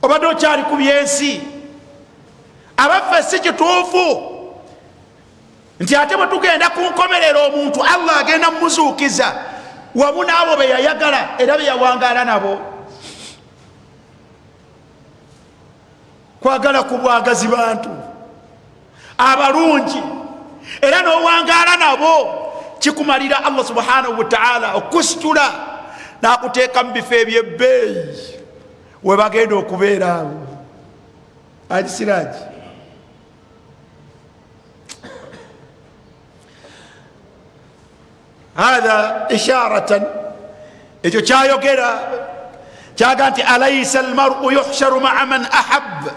obadde okyali ku byensi, abaffe si kituufu nti ate bwe tugenda ku nkomerero omuntu Allah agenda mumuzuukiza wamu n'abo be yayagala era be yawangaala nabo. kwagala ku bwagazi bantu abalungi era n'owangaala nabo kikumalira Allah subhanahu wa ta'ala okusitula n'akuteeka mu bifo ebyebbeeyi we bagenda okubeera abo. Agisiraaji هذا إشارة إجو كايوغيرا كاغانتي أليس المرء يحشر مع من أحب،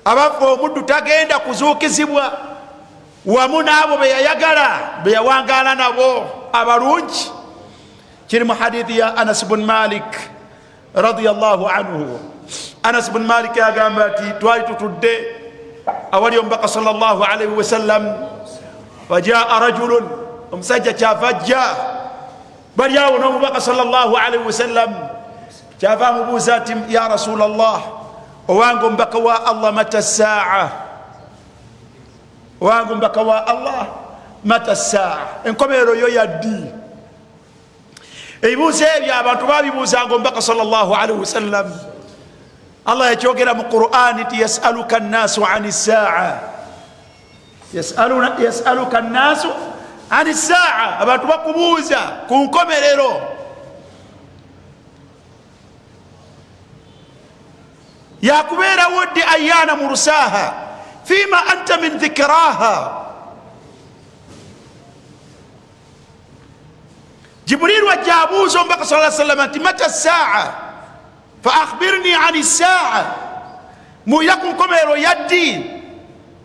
أبافو مدو تاغيندا كوزوكي زبوا ومنابو بيا يغالا بيا وانغالا نابو abalungi kiri mu hadithi ya Anas bin Malik radiyallahu anhu. Anas bin Malik yagamba ati twali tutudde awali omubaka sallallahu alaihi wasallam fajaa rajulun, omusajja kyavajja bali awo n'omubaka sallallahu alaihi wasallam kyava mubuuza ati ya rasulallah, owange omubaka wa Allah mata saa, owange omubaka wa Allah mata saa, enkomerero yo yaddi. Ebibuuzo ebyo abantu babibuuzanga omubaka sallallahu alaihi wasallam. Allah yakyogera mu Qur'ani ti yasaluka nnaasu ani saa, yasaluka nnaasu ani saa, abantu bakubuuza ku nkomerero. yakubeerawo ddi ayana mursaha fima anta min dhikraha. Jibril wajja abuuza omubaka sallallahu alaihi wasallam ati mata saa fa akhbirni ani saa, muira ku nkomerero yaddi.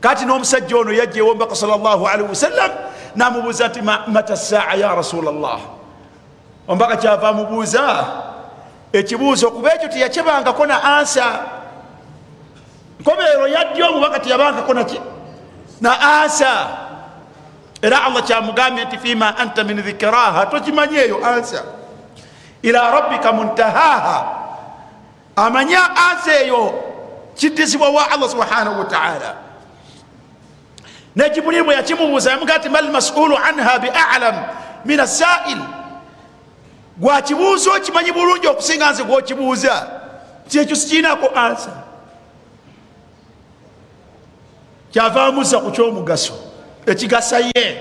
Kati n'omusajja ono yajja omubaka sallallahu alaihi wasallam namubuuza ati mata saa ya rasulallah. Omubaka kyava amubuuza ekibuuzo kuba ekyo teyakibangako na ansa. Nkomerero yaddi omubaka teyabangako na ansa. Era Allah kyamugambye nti fima anta min dhikraha, tokimanyi eyo ansa. Ila rabbika muntahaha, amanya ansa eyo kiddizibwa wa Allah subhanahu wa ta'ala. Ne Jibril bwe yakimubuuza yamugaa ti mal mas'ulu anha bi a'lam min as-sa'il, gwa kibuuzo kimanyi bulungi okusinga nze gwokibuuza, ti ekyo sikiinako ansa. Kyava amuza ku kyomugaso ekigasa ye.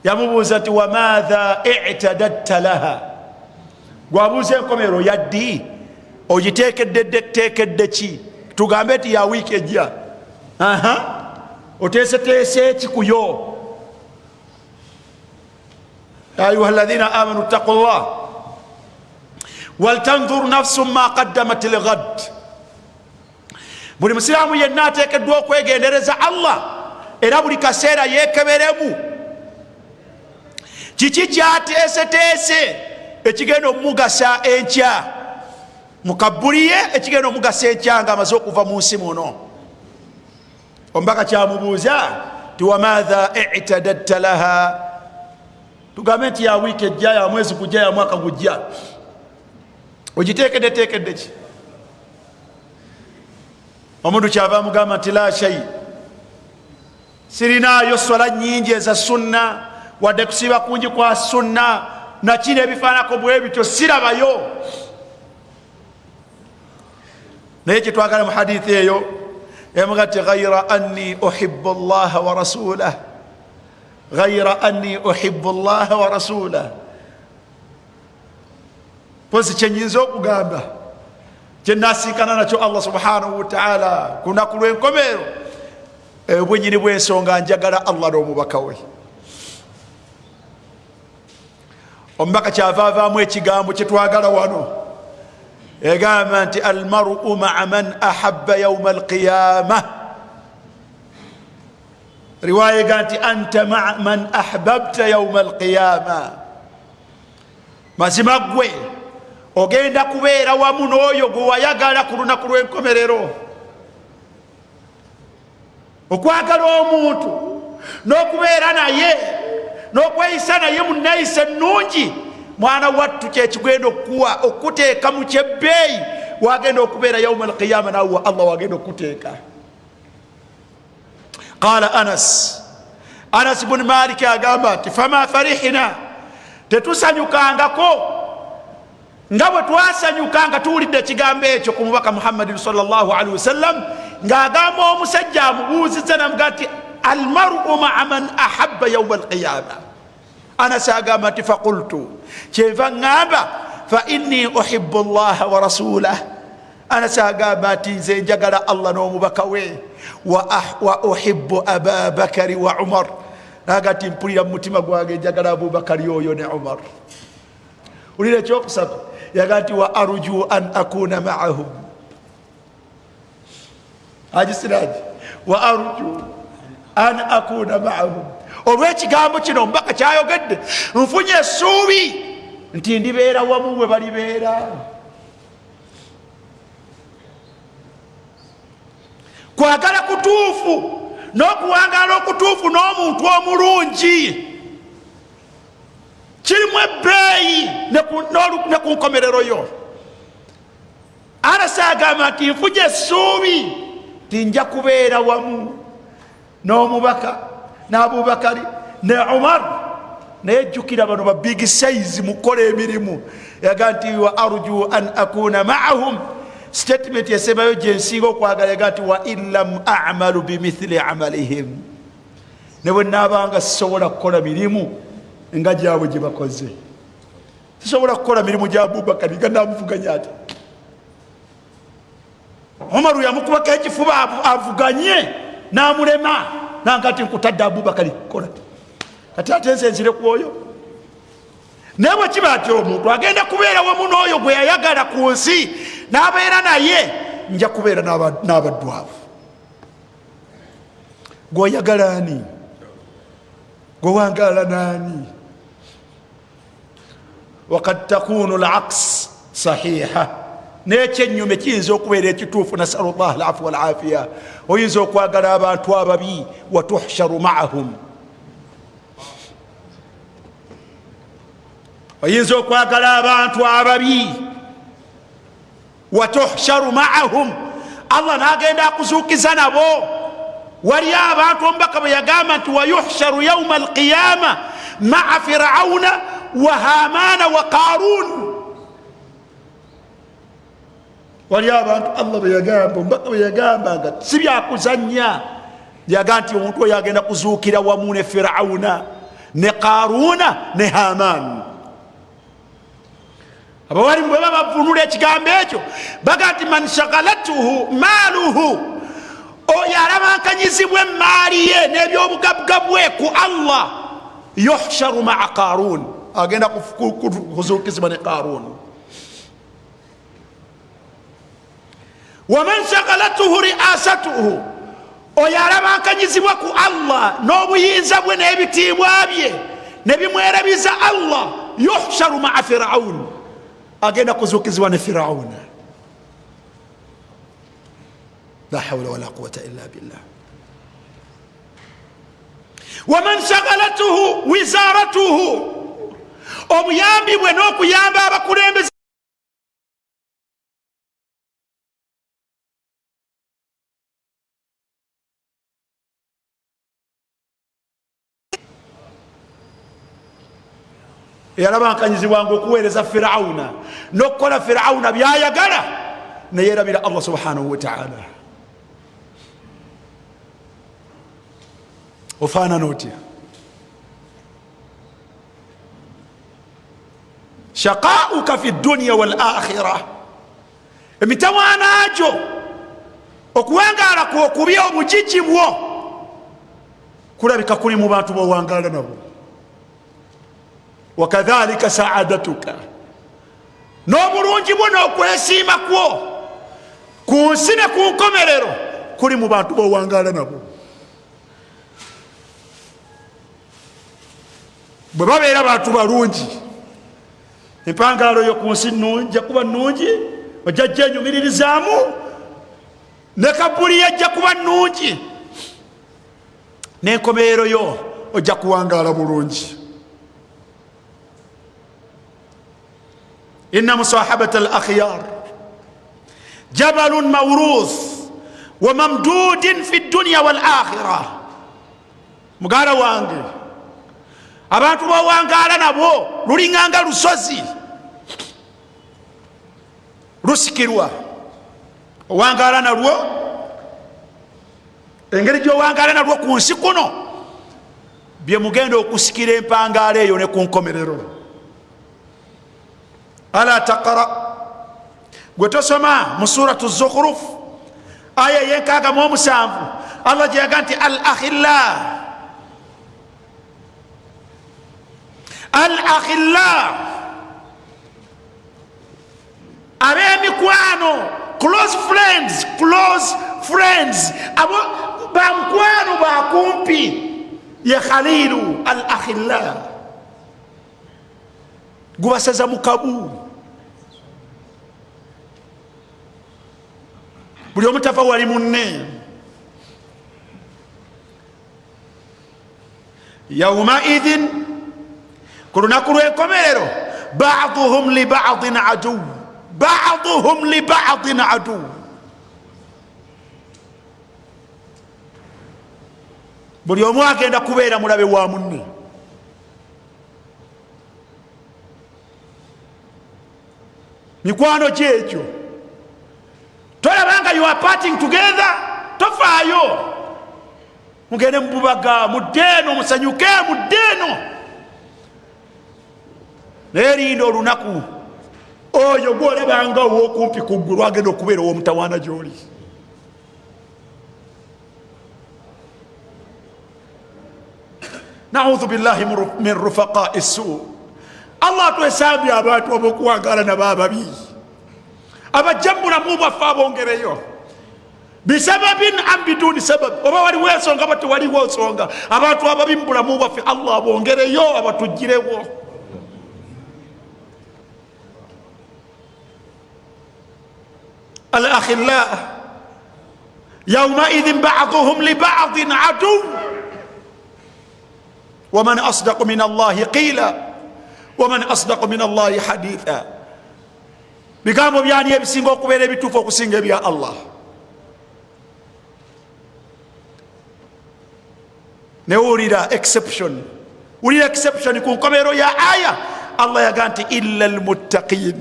Yamubuuza ti wamaatha i'tadadta laha, gwabuuza enkomero yaddi ogiteekedde ki? Tugambe ti ya wiiki ejja, oteeseteese ki kuyo? ya ayuha alladhina amanu ttaqullah waltanzur nafsun ma qaddamat lighad. Buli musiraamu yenna ateekeddwa okwegendereza Allah, era buli kaseera yeekeberemu kiki kyateeseteese ekigenda omugasa enkya mukabuliye, ekigenda omugasa enkya nga amaze okuva mu nsi muno. Omubaka kyamubuuza ti wamaatha i'tadadta laha, tugambe nti ya wiiki ejja, ya mwezi gujja, ya mwaka gujja, ogiteekeddeteekedde ki? Omuntu kyava amugamba nti la shay, sirinaayo swala nyingi eza sunna wadde kusiiba kungi kwa sunna nakino ebifaanako bwe bityo sirabayo. Naye kyetwagala mu hadithi eyo yamuga ti ghayra anni uhibbu allaha wa rasulah, ghayra anni uhibbu allaha wa rasulah. Pozi kyenyinza okugamba kyenasinkana nakyo Allah subhanahu wa ta'ala ku lunaku lw'enkomero, bwenyini bw'ensonga njagala Allah n'omubaka we. Omubaka kyavaavaamu ekigambo kyetwagala wano, egamba nti almar'u ma'a man ahabba yawma alqiyamah. Riwaya ega nti anta ma'a man ahbabta yawma alqiyamah. Mazima gwe ogenda kubeera wamu n'oyo gwe wayagala ku lunaku lw'enkomerero. Okwagala omuntu n'okubeera naye n'okweyisa naye mu nneeyisa ennungi, mwana wattu kyekigenda okuwa okuteeka mu kyebbeeyi, wagenda okubeera yawma alqiyama naawe Allah wagenda okuteeka. Qala Anas bin Malik agamba nti fama farihina, tetusanyukangako nga bwe twasanyukanga tuwulidde ekigambo ekyo ku mubaka Muhammadin sallallahu alaihi wasallam ng'agamba omusajja amubuuzizza namuga nti almar'u ma'a man ahabba yawma alqiyama. Anas agamba nti faqultu, kyenva ngamba fa inni uhibbu allaha wa rasulah. Anas agamba nti nze njagala Allah n'omubaka we, wa uhibbu Aba Bakari wa Umar, naga nti mpulira mu mutima gwange njagala Abubakari oyo ne Umar. Ulira ekyokusatu yaga nti wa arju an akuna ma'ahum. Haji Siraji, wa arju an akuna ma'ahum, olw'ekigambo kino omubaka kyayogedde, nfunye essuubi nti ndibeera wamu bwe balibeera. Kwagala kutuufu n'okuwangaala okutuufu n'omuntu omulungi kirimu ebbeeyi ne ku nkomerero yo. Anasi agamba nti nfunye essuubi nti nja kubeera wamu n'omubaka ne Abubakari ne Umar. Naye jjukira bano ba big size mukola emirimu. Yaga nti wa arju an akuna ma'ahum. Statement yasebayo gye nsinga okwagala, yaga nti wa in lam a'malu bimithili amalihim. Ne bwe naabanga sisobola kukola mirimu nga gyabwe gye bakoze. Sisobola kukola mirimu gya Abubakari nga naamuvuganya ati. Umaru yamukubako ekifuba avuganye n'amulema nangati nkutadde Abubakari kukola. Kati ate nze nzire ku oyo. Naye bwe kiba ati omuntu agenda kubeera wamu n'oyo gwe yayagala ku nsi n'abeera naye, nja kubeera n'abaddu abo. Gw'oyagala ani? Gw'owangaala n'ani? Wakad takunu al-aks sahiha. N'ekyennyume kiyinza okubeera ekituufu. Nasalu llah al-afwa wal-afiya. Oyinza okwagala abantu ababi wa tuhsharu ma'ahum. Oyinza okwagala abantu ababi wa tuhsharu ma'ahum. Allah n'agenda akuzuukiza nabo. Waliyo abantu omubaka bwe yagamba nti wa yuhsharu yawma al-qiyama ma'a firawuna wa hamana wa qarun. Waliyo abantu Allah bwe yagamba, omubaka bwe yagamba nga si byakuzannya, yaga nti omuntu oyo agenda kuzuukira wamu ne firawuna ne qaruna ne hamani. Abawalimu bwe baba bavunula ekigambo ekyo baga nti man shaghalatuhu maaluhu, oyo alabankanyizibwa emaali ye n'ebyobugabugabwe ku Allah, yuhsharu ma'a qarun, agenda kuzuukizibwa ne qarun. Waman shaghalatuhu ri'asatuhu, oyo alabankanyizibwa ku Allah n'obuyinza bwe n'ebitiibwa bye ne bimwerabiza Allah, yuhsharu ma'a firawun, agenda kuzuukizibwa ne firawuna. La hawla wala quwwata illa billah. Waman shaghalatuhu wizaratuhu, obuyambi bwe n'okuyamba abakulembeze yalabankanyizibwanga okuweereza firawuna n'okukola firawuna byayagala, ne yeerabira Allah subhanahu wa ta'ala. Ofaanana otya? Shaqa'uka fi dunya wal akhirah, emitawaana gyo okuwangaala kwo okubi obugigi bwo kulabika kuli mu bantu bowangaala nabo. Wakadhalika saadatuka, n'obulungi bwo n'okwesiima kwo ku nsi ne ku nkomerero kuli mu bantu bowangaala nabo. Bwe babeera bantu balungi, empangaalo yo ku nsi nnungi kuba nnungi, ojja gyenyumiririzaamu, ne kabuli yajja kuba nnungi, n'enkomerero yo ojja kuwangaala bulungi. Inna musahabata al-akhyar jabalun mawruth wa mamdudin fi dunya wal akhirah. Mugala wange, abantu bawangaala nabo lulinganga lusozi lusikirwa. Owangaala nalwo, engeri gy'owangaala nalwo ku nsi kuno bye mugenda okusikira empangaala eyo ne ku nkomerero. Ala taqra, gwe tosoma mu suratu Zukhruf aya y'enkaaga mu omusanvu, Allah gye yaga nti al-akhilla, ab'emikwano, close friends, abo bamukwano bakumpi, ye khalilu al akhilla gubasaza mukabu buli omutafa wali munne yaumaidhin ku lunaku lw'enkomerero baduhum li badin adu baduhum li badin adu buli omu agenda kubeera mulabe wa munne mikwano gyekyo tolabanga you are parting together tofaayo mugende mububaga muddeeno musanyuke muddeeno naye linda olunaku oyo gwolabanga ow'okumpi kuggwe lwagenda okubeera ow'omutawaana gy'oli naudhu billahi min rufaqai su allah atwesambye abantu abokuwangala nabo ababi abajjambulamu bwaffe abongereyo bisababin am biduni sabab oba waliwo ensonga ba tewaliwo nsonga abantu ababi mubulamu bwaffe allah abongereyo abatuggirewo al akhilla yaumaidhin baduhum li badin adu waman asdaqu min allahi qila waman asdaqu min allahi haditha bigambo byani ebisinga okubeera ebituufu okusinga ebya allah newulira exception wulira exception ku nkomero ya aya allah yaga nti illa almuttaqin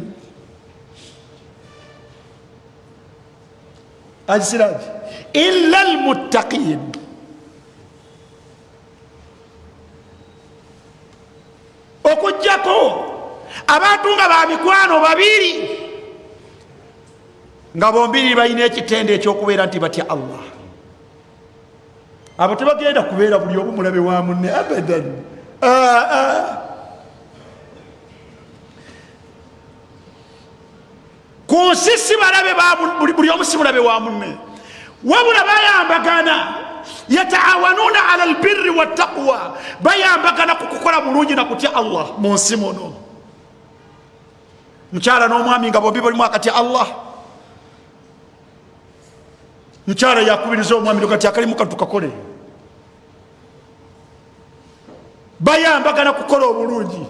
ajisiraji illa almuttaqin okujjako abantu nga bamikwano babiri nga bombiri balina ekitende ekyokubeera nti batya allah abo tebagenda kubeera buli omu mulabe wa munne abadan ku nsi si balabe buli omu si mulabe wa munne wabula bayambagana yataawanuna ala albirri wattaqwa bayambagana kukukola bulungi nakutya allah mu nsi muno mukyala n'omwami nga bombi balimu akatya allah mukyala yakubiriza omwami kati akalimu katukakole bayambagana kukola obulungi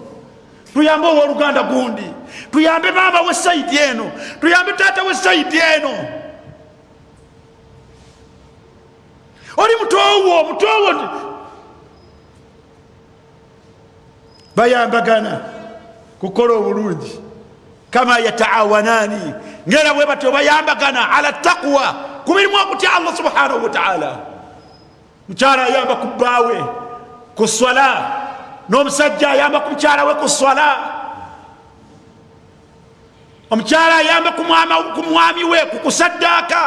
tuyambe owooluganda gundi tuyambe maama we saidi eno tuyambe taata we saidi eno oli mutowo bayambagana kukola obulungi kama yataawanani ngera bwe batyo bayambagana ala taqwa kumirimu okutya allah subhanahu wa ta'ala mukyala ayamba ku bbaawe ku swala n'omusajja ayamba ku mukyala we ku swala omukyala ayamba ku mwami we ku kusaddaaka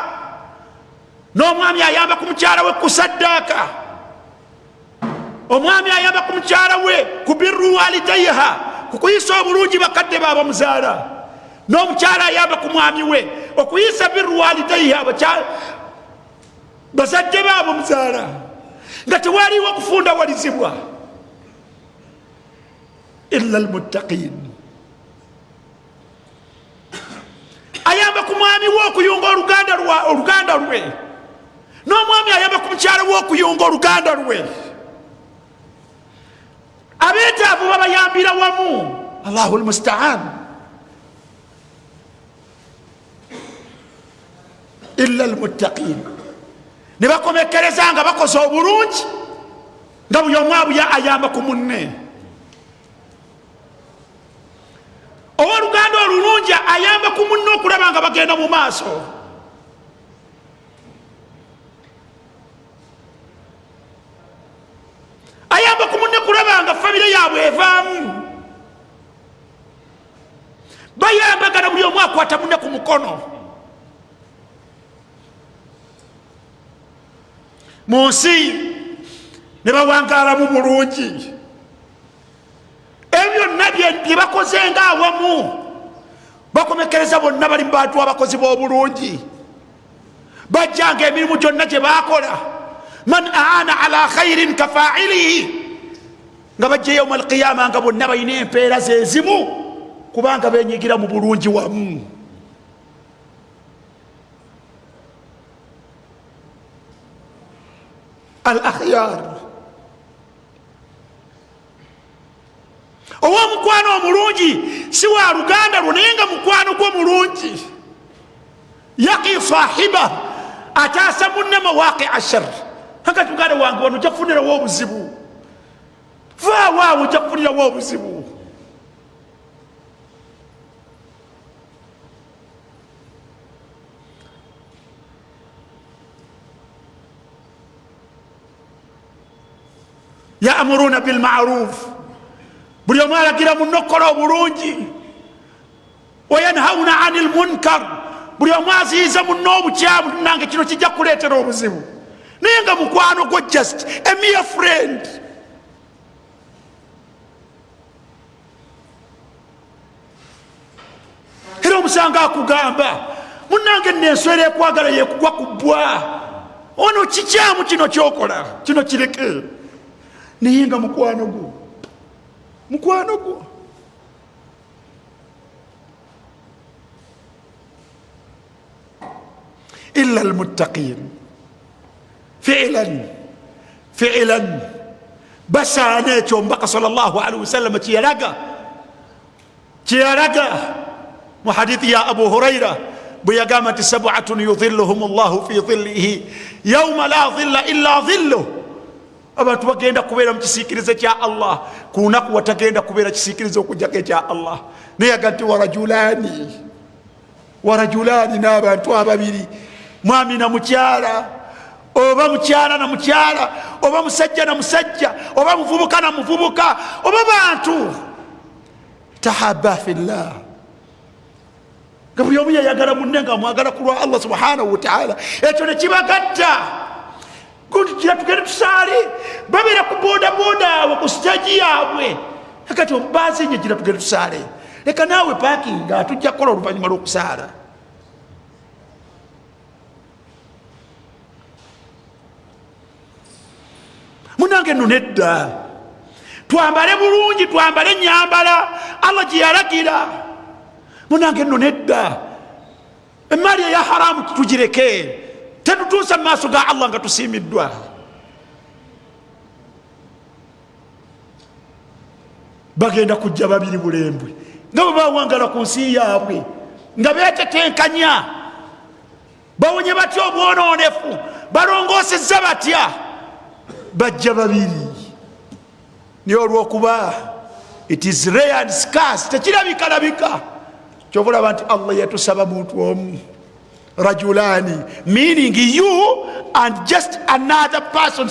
n'omwami ayamba ku mukyala we ku saddaaka omwami ayamba ku mukyala we ku birru walidayha ku kuyisa obulungi bakadde baabamuzaala n'omukyala ayamba ku mwami we okuyisa birru walidayha bazadde baabamuzaala nga tewaliwo okufundawalizibwa illa almuttaqin ayamba ku mwami we okuyunga oluganda lwe n'omwami ayamba ku mukyala we okuyunga oluganda lwe abeetaavu babayambira wamu allahu almustaan illa almuttaqin ne bakomekereza nga bakoze obulungi nga buli omu ayamba ku munne owooluganda olulungi ayamba ku munne okulaba nga bagenda mu maaso ayamba ku munne kulaba nga famire yaabwe evaamu bayambagana buli omu akwata munne ku mukono mu nsi ne bawangaalamu bulungi ebyo byonna bye bakoze nga awamu bakomekereza bonna bali mu bantu abakozi b'obulungi bajjanga emirimu gyonna gye baakola man aana ala khairin kafailihi nga bajja yauma alqiyama nga bonna balina empeera zezimu kubanga benyigira mu bulungi wamu. al akhyar owomukwano omulungi si wa luganda lwo naye nga mukwano gwo mulungi yaqi sahiba ataasa munne mawaqi ashar haka tuganda wange wano jakufunirawo obuzibu vaawo jakufunirawo obuzibu. ya'muruna bil ma'ruf buli omu alagira munno okukola obulungi, wayanhauna anil munkar buli omu aziyiza munno obukyamu. Nange kino kijja kuleetera obuzibu naye nga mukwano gwo just a mere friend. Era omusanga akugamba munange nenswera ekwagala yekugwa ku bbwa, ono kikyamu kino kyokola kino kireke, naye nga mukwano gwo illa almuttaqin fi'lan basaana ekyo omubaka sallallahu alaihi wasallam kiyalaga mu hadithi ya Abu Huraira bwe yagamba nti sab'atun yudhilluhum Allahu fi dhillihi yawma la dhilla illa dhilluh. Abantu bagenda kubeera mu kisiikirize kya Allah ku lunaku watagenda kubeera kisiikirize okujjako ekya Allah. Naye yaga nti warajulaani n'abantu ababiri, mwami na mukyala, oba mukyala na mukyala, oba musajja na musajja, oba muvubuka na muvubuka, oba bantu tahabba fillah, nga buli omu yayagala munne nga mwagala ku lwa Allah subhanahu wa ta'ala. Ekyo ne kibagatta kira tugende tusaale, babeera ku bodaboda awo ku sitaji yaabwe, akati omubazi nye gira tugende tusaale, leka naawe paakinga tujja kukola oluvannyuma lw'okusaala. Munange nno nedda twambale bulungi, twambale enyambala Allah gye yalagira. Munange nno nedda emaali eya haramu tugireke, tetutuusa mu maaso ga Allah nga tusiimiddwa. Bagenda kujja babiri bulembwe nga bwe bawangala ku nsi yaabwe, nga beetetenkanya, bawonye batya obwonoonefu, balongoosezza batya, bajja babiri. Naye olw'okuba it is rare and scarce, tekirabikalabika, kyobulaba nti Allah yatusaba muntu omu, rajulani, meaning you and just another person,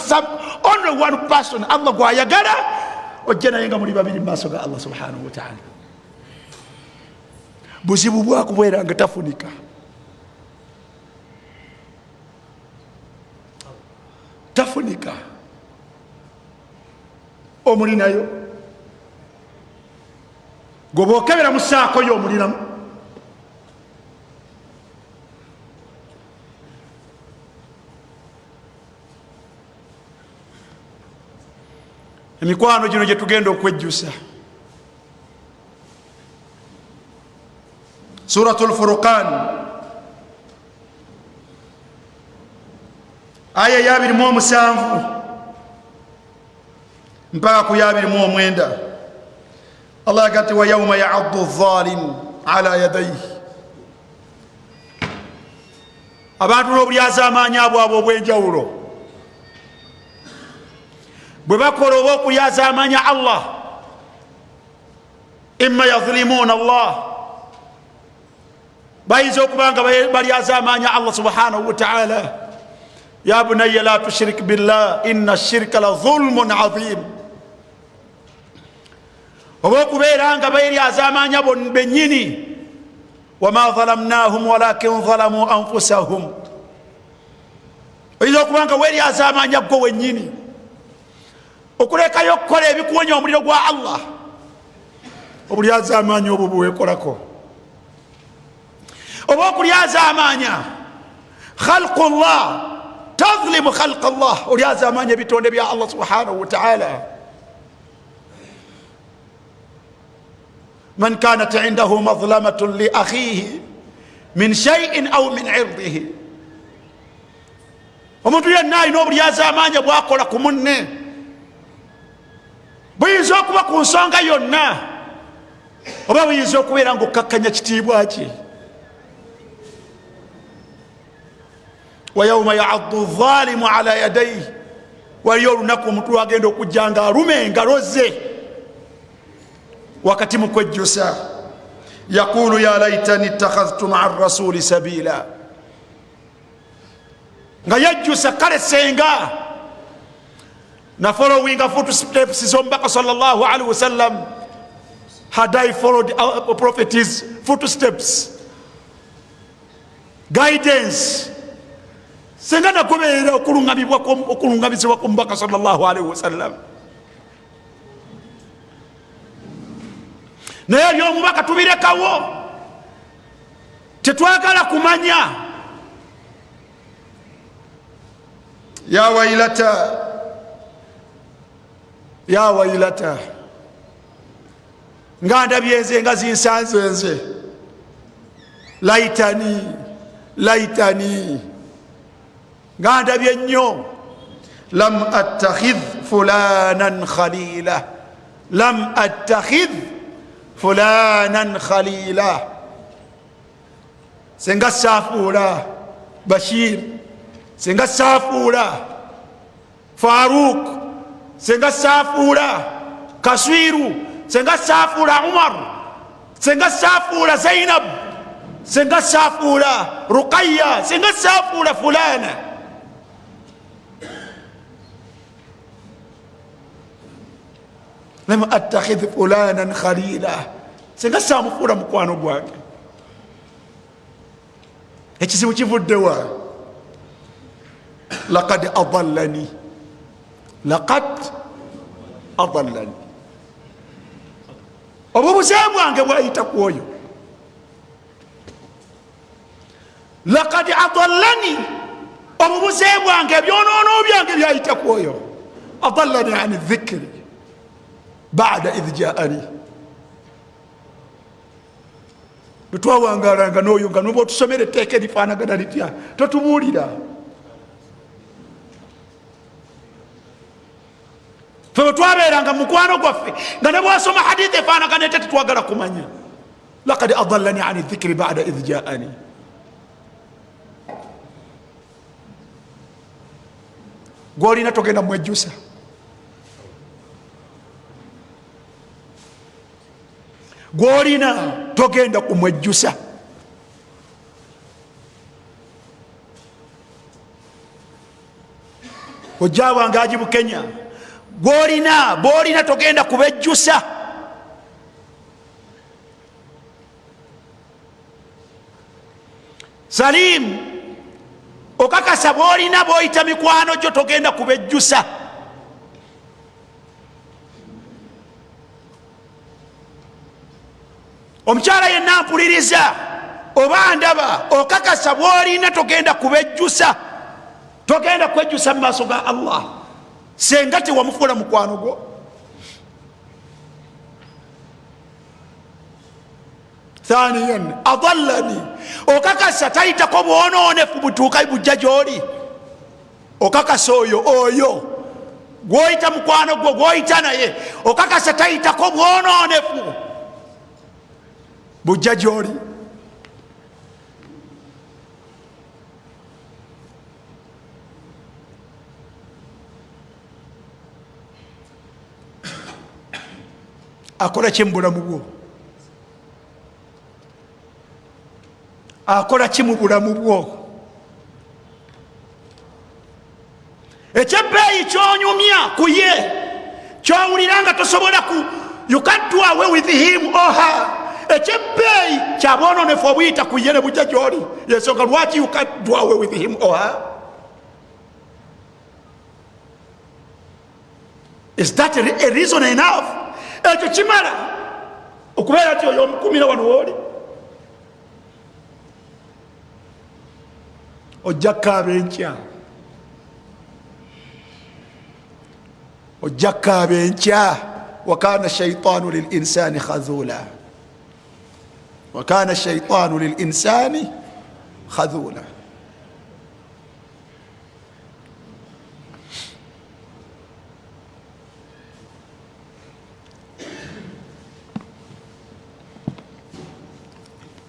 only one person Allah gwayagala ojja naye nga muli babiri mu maaso ga Allah subhanahu wa ta'ala. Buzibu bwakubeera nga tafunika, omulinayo gwe bwokebera mu saako yo omulinamu. Emikwano gino gye tugenda okwejjusa, Suratul Furqan aya ya 27 mpaka ku ya 29. Allah agati wa yawma ya'addu adh-dhalim ala yadayhi, abantu n'obulyaza amaanyi abwabwe obw'enjawulo bwe bakola oba okulyaza amaanyi Allah, imma yadhlimuuna Allah, bayinza okubanga balyaza amaanyi Allah subhanahu wa ta'ala. Ya bunayya la tushrik billah inna ash-shirka la dhulmun adhim. Oba okubeera nga balyaza amaanyi bennyini, wama dhalamnahum walakin dhalamu anfusahum, oyinza okubanga welyaza amaanyi gwo wennyini, okulekayo okukola ebikuwonya omuliro gwa Allah, obulyaza amaanyi obwo bwewekolako. Oba okulyaza amaanya khalqullah تظلم خلق الله وليا زمان يبيتون بيا الله سبحانه وتعالى. من كانت عنده مظلمة لأخيه من شيء أو من عرضه omuntu yenna alina obulyazamaanya bwakola ku munne, buyinza okuba ku nsonga yonna oba buyinza okubeera ngaokkakkanya kitiibwa kye. wa yauma yaaddu zalimu ala yadayhi, waliyo olunaku omuntu lwagenda okujja nga aluma engalo ze wakati mu kwejjusa. yaqulu ya laitani ittakhadhtu maa rasuli sabila, nga yajjusa kale senga na following footsteps z'omubaka sallallahu alaihi wasallam. had I followed our prophet's footsteps, guidance, senga nagoberera okulungamizibwa ku mubaka sallallahu alaihi wasallam. naye ebyomubaka tubirekawo, tetwagala kumanya. ya wailata ya wailata, nga ndabye nze nga zinsanze nze. laitani laitani, nga ndabye nnyo. lam attakhidh fulanan khalila, lam attakhidh fulanan khalila, senga safuula Bashir, senga safuula Faruk, senga safuula Kaswiru, senga safuula Umar, senga safuula Zainab, senga safuula Ruqayya, senga safuula fulana. lam attakhidh fulanan khalila, senga samufuula mukwano gwange. ekizibu kivuddewa. laqad adallani, laqad adallani, obubuze bwange bwayita ku oyo. laqad adallani, obubuze bwange, ebyonoono byange byayita ku oyo. adallani an dhikri ba'da idh ja'ani, twawangaalanga n'oyo nga noba otusomera etteeka erifaanagana litya totubuulira. fe bwe twabeeranga mukwano gwaffe nga ne bwasoma hadithi efaanagana ete tetwagala kumanya. laqad adallani an dhikri ba'da idh ja'ani. gwolina togenda mwejjusa. gwolina togenda kumwejjusa. ojja wange ajibu Kenya, gwolina togenda kubejjusa. Salim, okakasa bwolina bwoyita mikwano gyo togenda kubejjusa. omukyala yenna mpuliriza oba ndaba, okakasa bwolina togenda kubejjusa. togenda kwejjusa mu maaso ga Allah senga tewamufuula mukwano gwo. thaniyan adallani, okakasa tayitako bwonoonefu butuuka bujja gy'oli. okakasa oyo gwoyita mukwano gwo gwoyita naye, okakasa tayitako bwonoonefu bujja gy'oli. akola ki mu bulamu bwo? akola ki mu bulamu bwo? ekyebbeeyi kyonyumya ku ye, kyowulira nga tosobola ku, you can't do away with him or her. ekyebbeeyi kyabwononefu obuyita ku ye ne bujja gy'oli. yensonga lwaki you can't do away with him or her? is that a reason enough? ekyo kimala okubeera ti oyo omukumira wano wooli. ojja kukaaba enkya ojjaka benkya wakana shaitanu lilinsani khadhula wakana shaitanu lilinsani khadhula.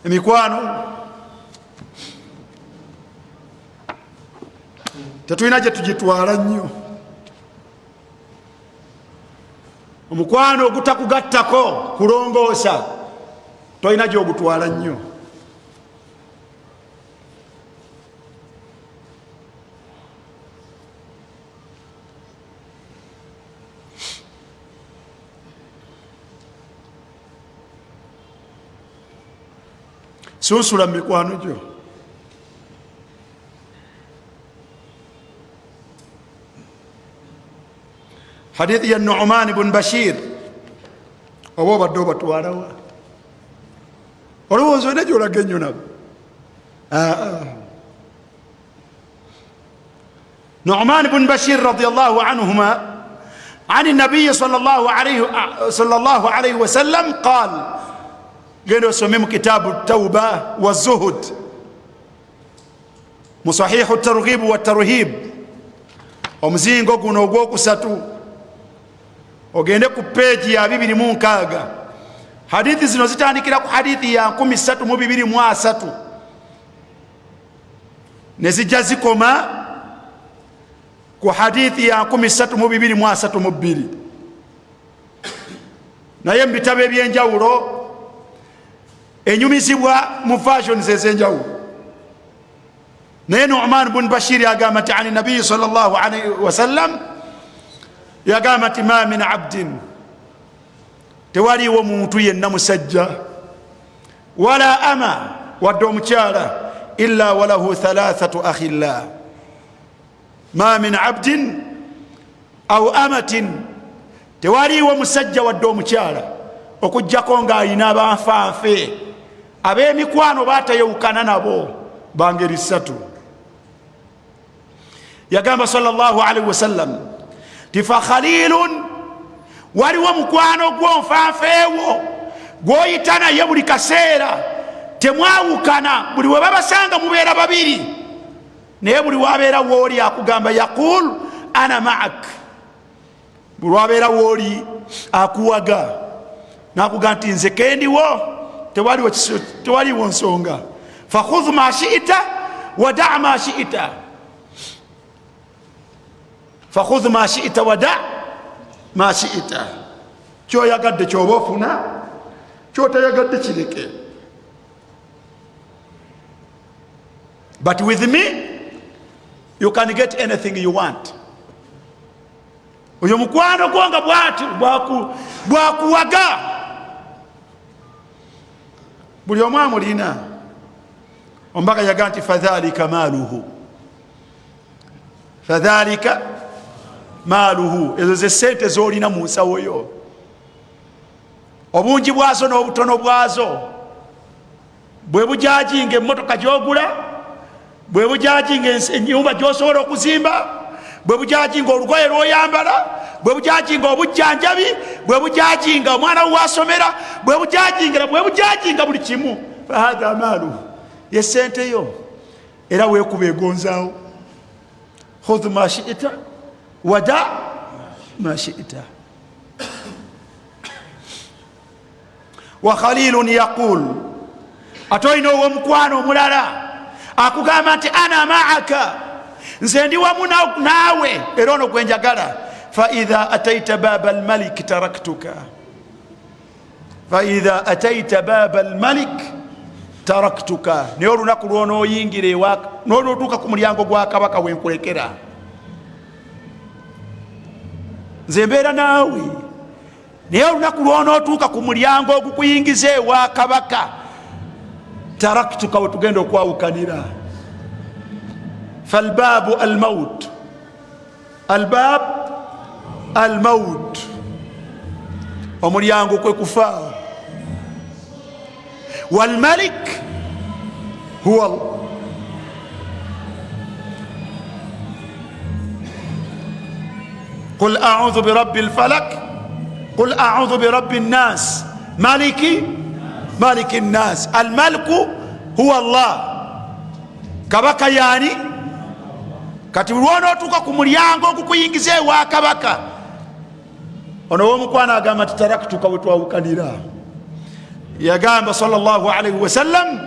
Emikwano tetulina gye tugitwala nnyo. Omukwano ogutakugattako kulongoosa tolina gy'ogutwala nnyo. Sunsula mu mikwano gyo. Hadithi ya Nu'man ibn Bashir oba obadde obatwalawa olowooza olina gy'olaga ennyo nabo. Nu'man ibn Bashir radiyallahu anhuma عن النبي صلى الله عليه وسلم قال genda osomemu kitaabu tauba wa zuhud mu sahihu targhib wa tarhib omuzingo guno ogwokusatu ogende ku peegi ya 206. hadithi zino zitandikira ku hadithi ya 323 ne zijja zikoma ku hadithi ya 332 naye mu bitabo ebyenjawulo enyumizibwa mu versions ez'enjawulo. naye Nu'man ibn Bashir yagamba nti ani nabiyyi sallallahu alayhi wasallam yagamba nti ma min abdin tewaliwo muntu yenna musajja wala ama wadde omukyala illa walahu thalathatu akhillah. ma min abdin aw amatin tewaliwo musajja wadde omukyala okujjako ng'alina abanfanfe ab'emikwano batayewukana nabo bangeri 3. yagamba sallallahu alaihi wasallam tifa khalilun waliwo mukwano gwonfanfeewo gwoyita naye buli kaseera temwawukana buli we babasanga mubeera babiri naye buli wabeera wooli akugamba yaqul ana ma'ak buli wabeera wooli akuwaga nakugamba nti nze kendiwo tewaliwo nsonga. fakhudh ma shi'ta wada' ma shi'ta fakhudh ma shi'ta wada' ma shi'ta. kyoyagadde kyoba ofuna kyotayagadde kireke. but with me you can get anything you want. oyo mukwano gwonga bwati bwakuwaga buli omu amulina. ombaga yaga nti fadhalika maaluhu fadhalika maaluhu. ezo ze sente zolina mu nsawo yo, obungi bwazo n'obutono bwazo, bwe bujajinga emmotoka gyogula, bwe bujajinga ennyumba gyosobola okuzimba, bwe bujajinga olugoye lwoyambala, bwe bujajinga obujjanjabi, bwe bujajinga omwana wasomera, bwe bujajinga buli kimu. fahadha maaluhu, ye sente yo. era weekuba egonzaawo. khudh ma shi'ta wada' ma shi'ta. wa khalilun yaqul, ate olina owomukwano omulala akugamba nti ana ma'aka, nze ndi wamu naawe era ono gwenjagala. faidha ataita baba almalik taraktuka, faidha ataita baba almalik taraktuka. naye olunaku lwonooyingira ewaka n'olwotuuka ku mulyango gwa kabaka wenkulekera, nze mbeera naawe. naye olunaku lwonootuuka ku mulyango ogukuyingiza ewa kabaka, taraktuka wetugenda okwawukanira. falbabu almaut, albab almaut, omulyango kwe kufa. walmalik huwa قل أعوذ برب الفلك قل أعوذ برب الناس مالك الناس الملك هو الله kabaka yani kati lwona otuuka ku mulyango ogukuyingiza ewa kabaka ono w'omukwana agamba titaraktuka we twawukanira yagamba sallallahu alaihi wasallam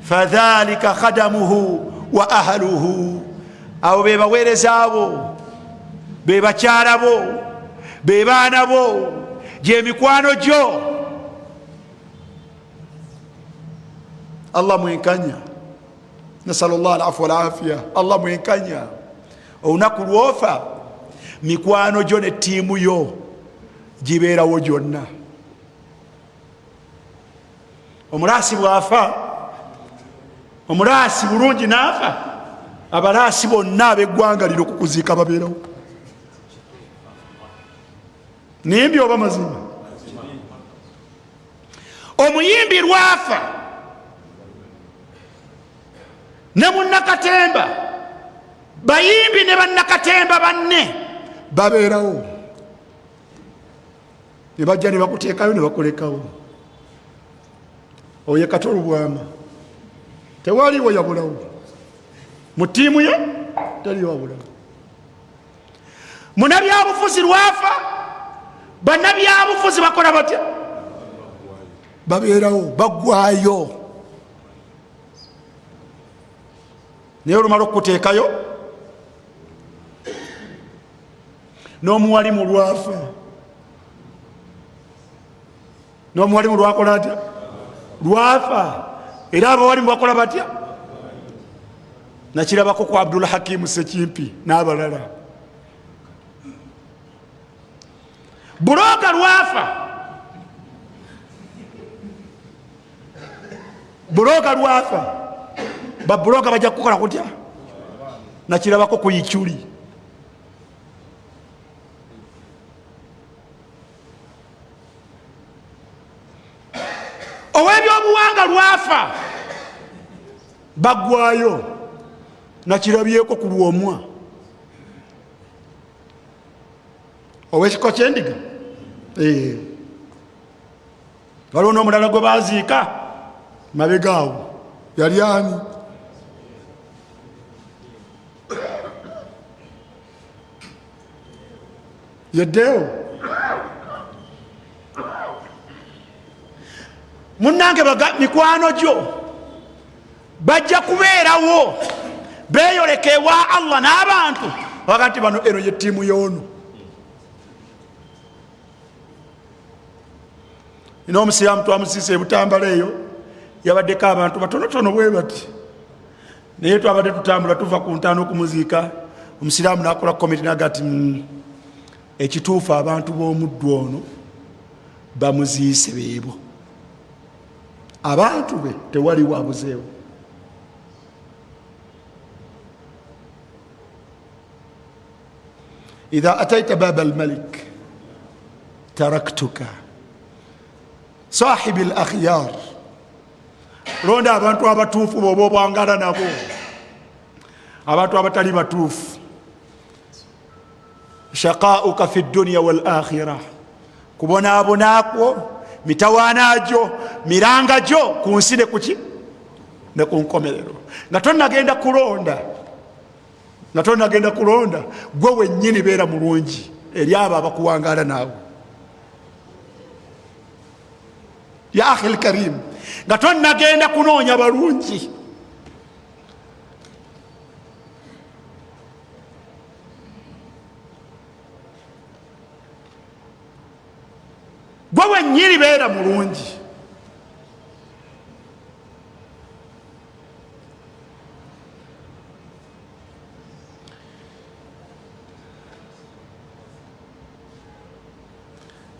fadhalika khadamuhu wa ahluhu abo be baweereza abo be bakyala bo be baana bo gyemikwano gyo allah mwenkanya nasalu llah alafu walafiya allah mwenkanya olunaku lwofa mikwano gyo ne ttiimu yo gibeerawo gyonna omulaasi bwafa omulaasi bulungi naafa abalaasi bonna ab'eggwanga lino okukuziika babeerawo nimbi oba mazima omuyimbi lwafa ne munnakatemba bayimbi ne bannakatemba banne babeerawo ne bajja ne bakuteekayo ne bakulekawo oye katolubwama tewaliwo yabulawo mu ttiimu ye taliwo abulawo munabyabufuzi lwafa bannabyabufuzi bakola batya babeerawo baggwayo naye olumala okukuteekayo n'omuwalimu lwafa n'omuwalimu lwakola atya lwafa era abawalimu bakola batya nakirabako ku Abdul Hakim Sekimpi n'abalala buloga lwafa buloga lwafa babuloga bajja kukola kutya nakirabako ku Ichuli ow'ebyobuwanga lwafa baggwayo nakirabyeko ku lwomwa ow'ekiko kyendiga waliwo n'omulala gwe baziika mabegaawo yali ani yeddeewo munnange mikwano gyo bajja kubeerawo beeyoleka ewa allah n'abantu wakati bano eno ye ttiimu y'ono ina omusiraamu twamusiisa ebutambala eyo yabaddeko abantu batonotono bwe bati naye twabadde tutambula tuva ku ntaano okumuziika omusiraamu nakola komiti nagati ekituufu abantu b'omuddu ono bamuziise beebo abantu be tewaliwo abuzeewo idha ataita baba almalik taraktuka sahibi alakhyar londa abantu abatuufu bwoba obwangala nabo abantu abatali batuufu shaqauka fi dunya wal akhirah kubonaabonakwo mitawaanajo miranga gyo ku nsi ne kuki ne ku nkomerero nga tonnagenda kulonda gwe wennyini beera mulungi eri abo abakuwangaala naawe ya akhi alkarim nga tonnagenda kunoonya balungi gwe wennyini beera mulungi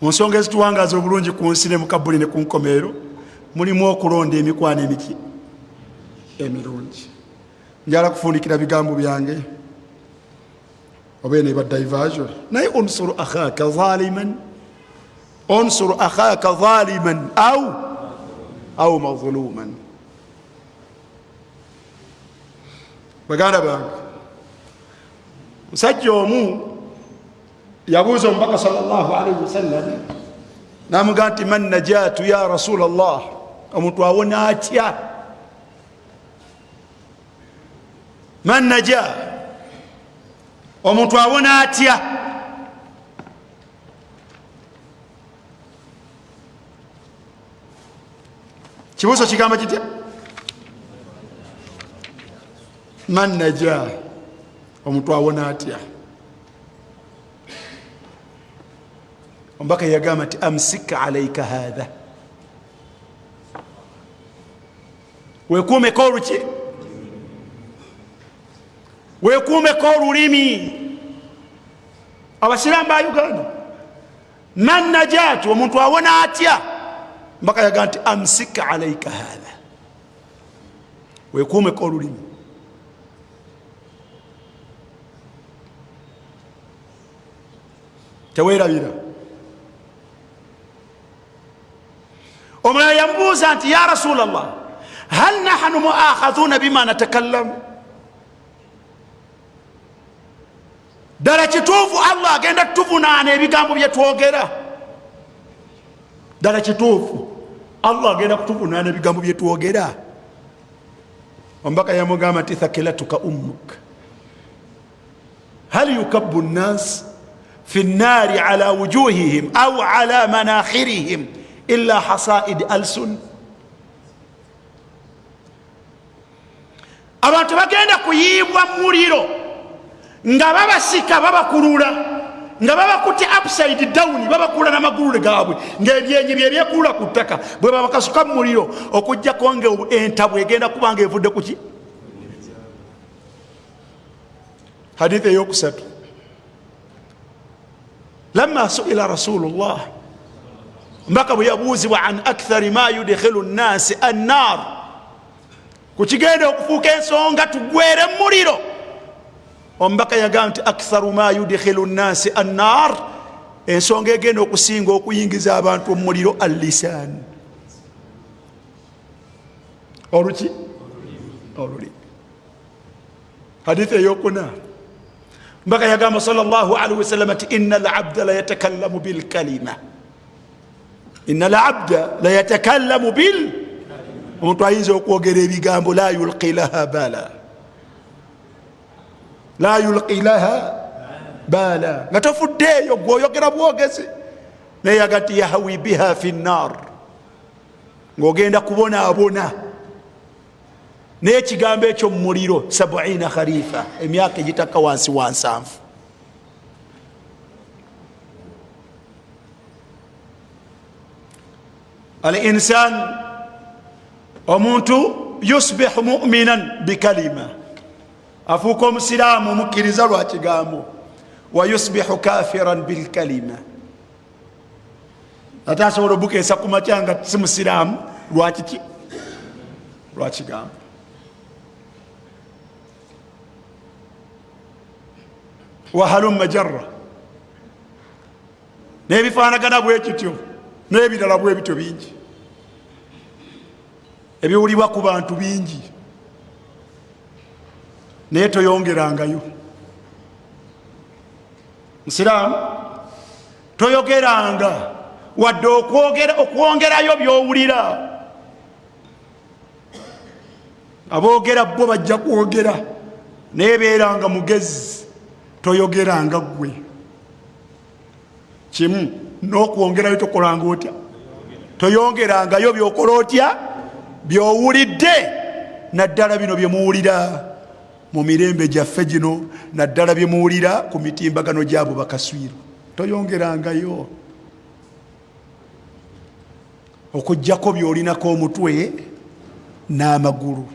mu nsonga ezituwangaza obulungi ku nsi ne mu kabuli ne ku nkomerero mulimu okulonda emikwano emiki emirungi njala kufundikira bigambo byange oba eba diversion naye unsuru akhaka zaliman unsuru akhaka zaliman au mazluman baganda bange musajja omu yabuuza omubaka sallallahu alaihi wasallam namugamba nti man najatu ya rasul allah, omuntu awona atya? Man naja, omuntu awona atya? kibuuzo kigamba kitya? Man naja, omuntu awona atya? omubaka yagamba nti amsik alaika hatha, wekuumeko oluki, wekuumeko olulimi. abasiraamu ba Uganda, man najatu, omuntu awona atya? omubaka yagamba nti amsik alaika hatha, wekuumeko olulimi. tewerabira. omulala yamubuuza nti ya rasul allah hal nahnu muakhadhuna bima natakallamu, ddala kituufu allah agenda tuvunaana ebigambo byetwogera? ddala kituufu allah agenda kutuvunaana ebigambo byetwogera? omubaka yamugamba nti thakilatuka ummuk hal yukabbu nnas fi nnaari ala wujuhihim au ala manakhirihim illa hasaid alsun. abantu bagenda kuyiibwa muliro nga babasika babakulula, nga babakutte upside down, babakulula n'amagulu gaabwe, ng'ebyenyi byebyekulula ku ttaka, bwe babakasuka mu muliro okujjako nga entabu egenda kuba nga evudde kuki? hadithi eyokusatu, lamma suila rasulullah, mbaka bwe yabuuzibwa an akthari ma yudkhilu nnasi annar, ku kigenda okufuuka ensonga tugwere mu muliro, omubaka yagamba nti aktharu ma yudkhilu nnasi annar, ensonga egenda okusinga okuyingiza abantu mu muliro allisan, oluki, olulimi. hadithi eyokuna, mbaka yagamba sallallahu alaihi wasallam nti inna al-abda la yatakallamu bil kalima, inna al-abda la yatakallamu bil, omuntu ayinza okwogera ebigambo la yulqi laha bala, la yulqi laha bala, nga tofuddeeyo gweoyogera bwogezi, naye yagati yahwi biha fi nnar, ng'ogenda kubonaabona n'ekigambo ekyo mu muliro 70 kharifa, emyaka egitaka wansi wa 7. al insan, omuntu yusbihu mu'minan bikalima, afuuka omusiraamu omukkiriza lwa kigambo, wa yusbihu kafiran bilkalima, ate asobola obukeesa ku makya nga si musiraamu lwakiki, lwa kigambo. wahalumma jarra, n'ebifaanagana bwe kityo n'ebirala bwe bityo bingi, ebiwulibwa ku bantu bingi, naye toyongerangayo. musiraamu toyogeranga wadde okwongerayo byowulira. aboogera bo bajja kwogera, naye beeranga mugezi, toyogeranga gwe. kimu n'okwongerayo tokolanga otya, toyongerangayo byokola otya, byowulidde, naddala bino byemuwulira mu mirembe gyaffe gino, naddala byemuwulira ku mitimbagano gyabo bakaswiro, toyongerangayo. okujjako byolinako omutwe n'amagulu.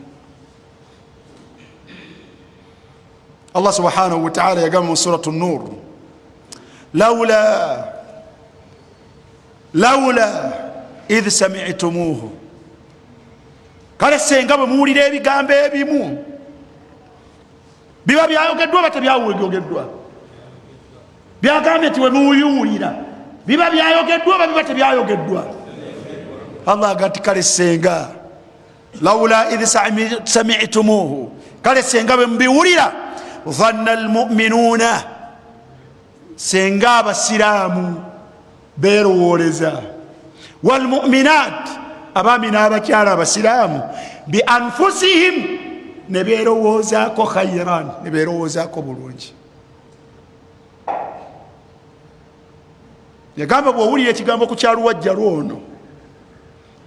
Allah subhanahu wa ta'ala yagamba mu suratu Nur, lawla idh sami'tumuhu, kale senga bwe muwulira ebigambo ebimu biba byayogeddwa oba tebyayogeddwa, byagambye nti we muwulira biba byayogeddwa oba biba tebyayogeddwa. Allah agati kale senga, lawla idh sami'tumuhu, kale senga bwe mubiwulira, dhanna almu'minuna, senga abasiraamu beerowooleza walmuminat abaami n'abakyala abasiraamu bi anfusihim ne beerowoozaako khairan ne beerowoozaako bulungi. yagamba bw'owulira ekigambo ku kyaluwajjalo ono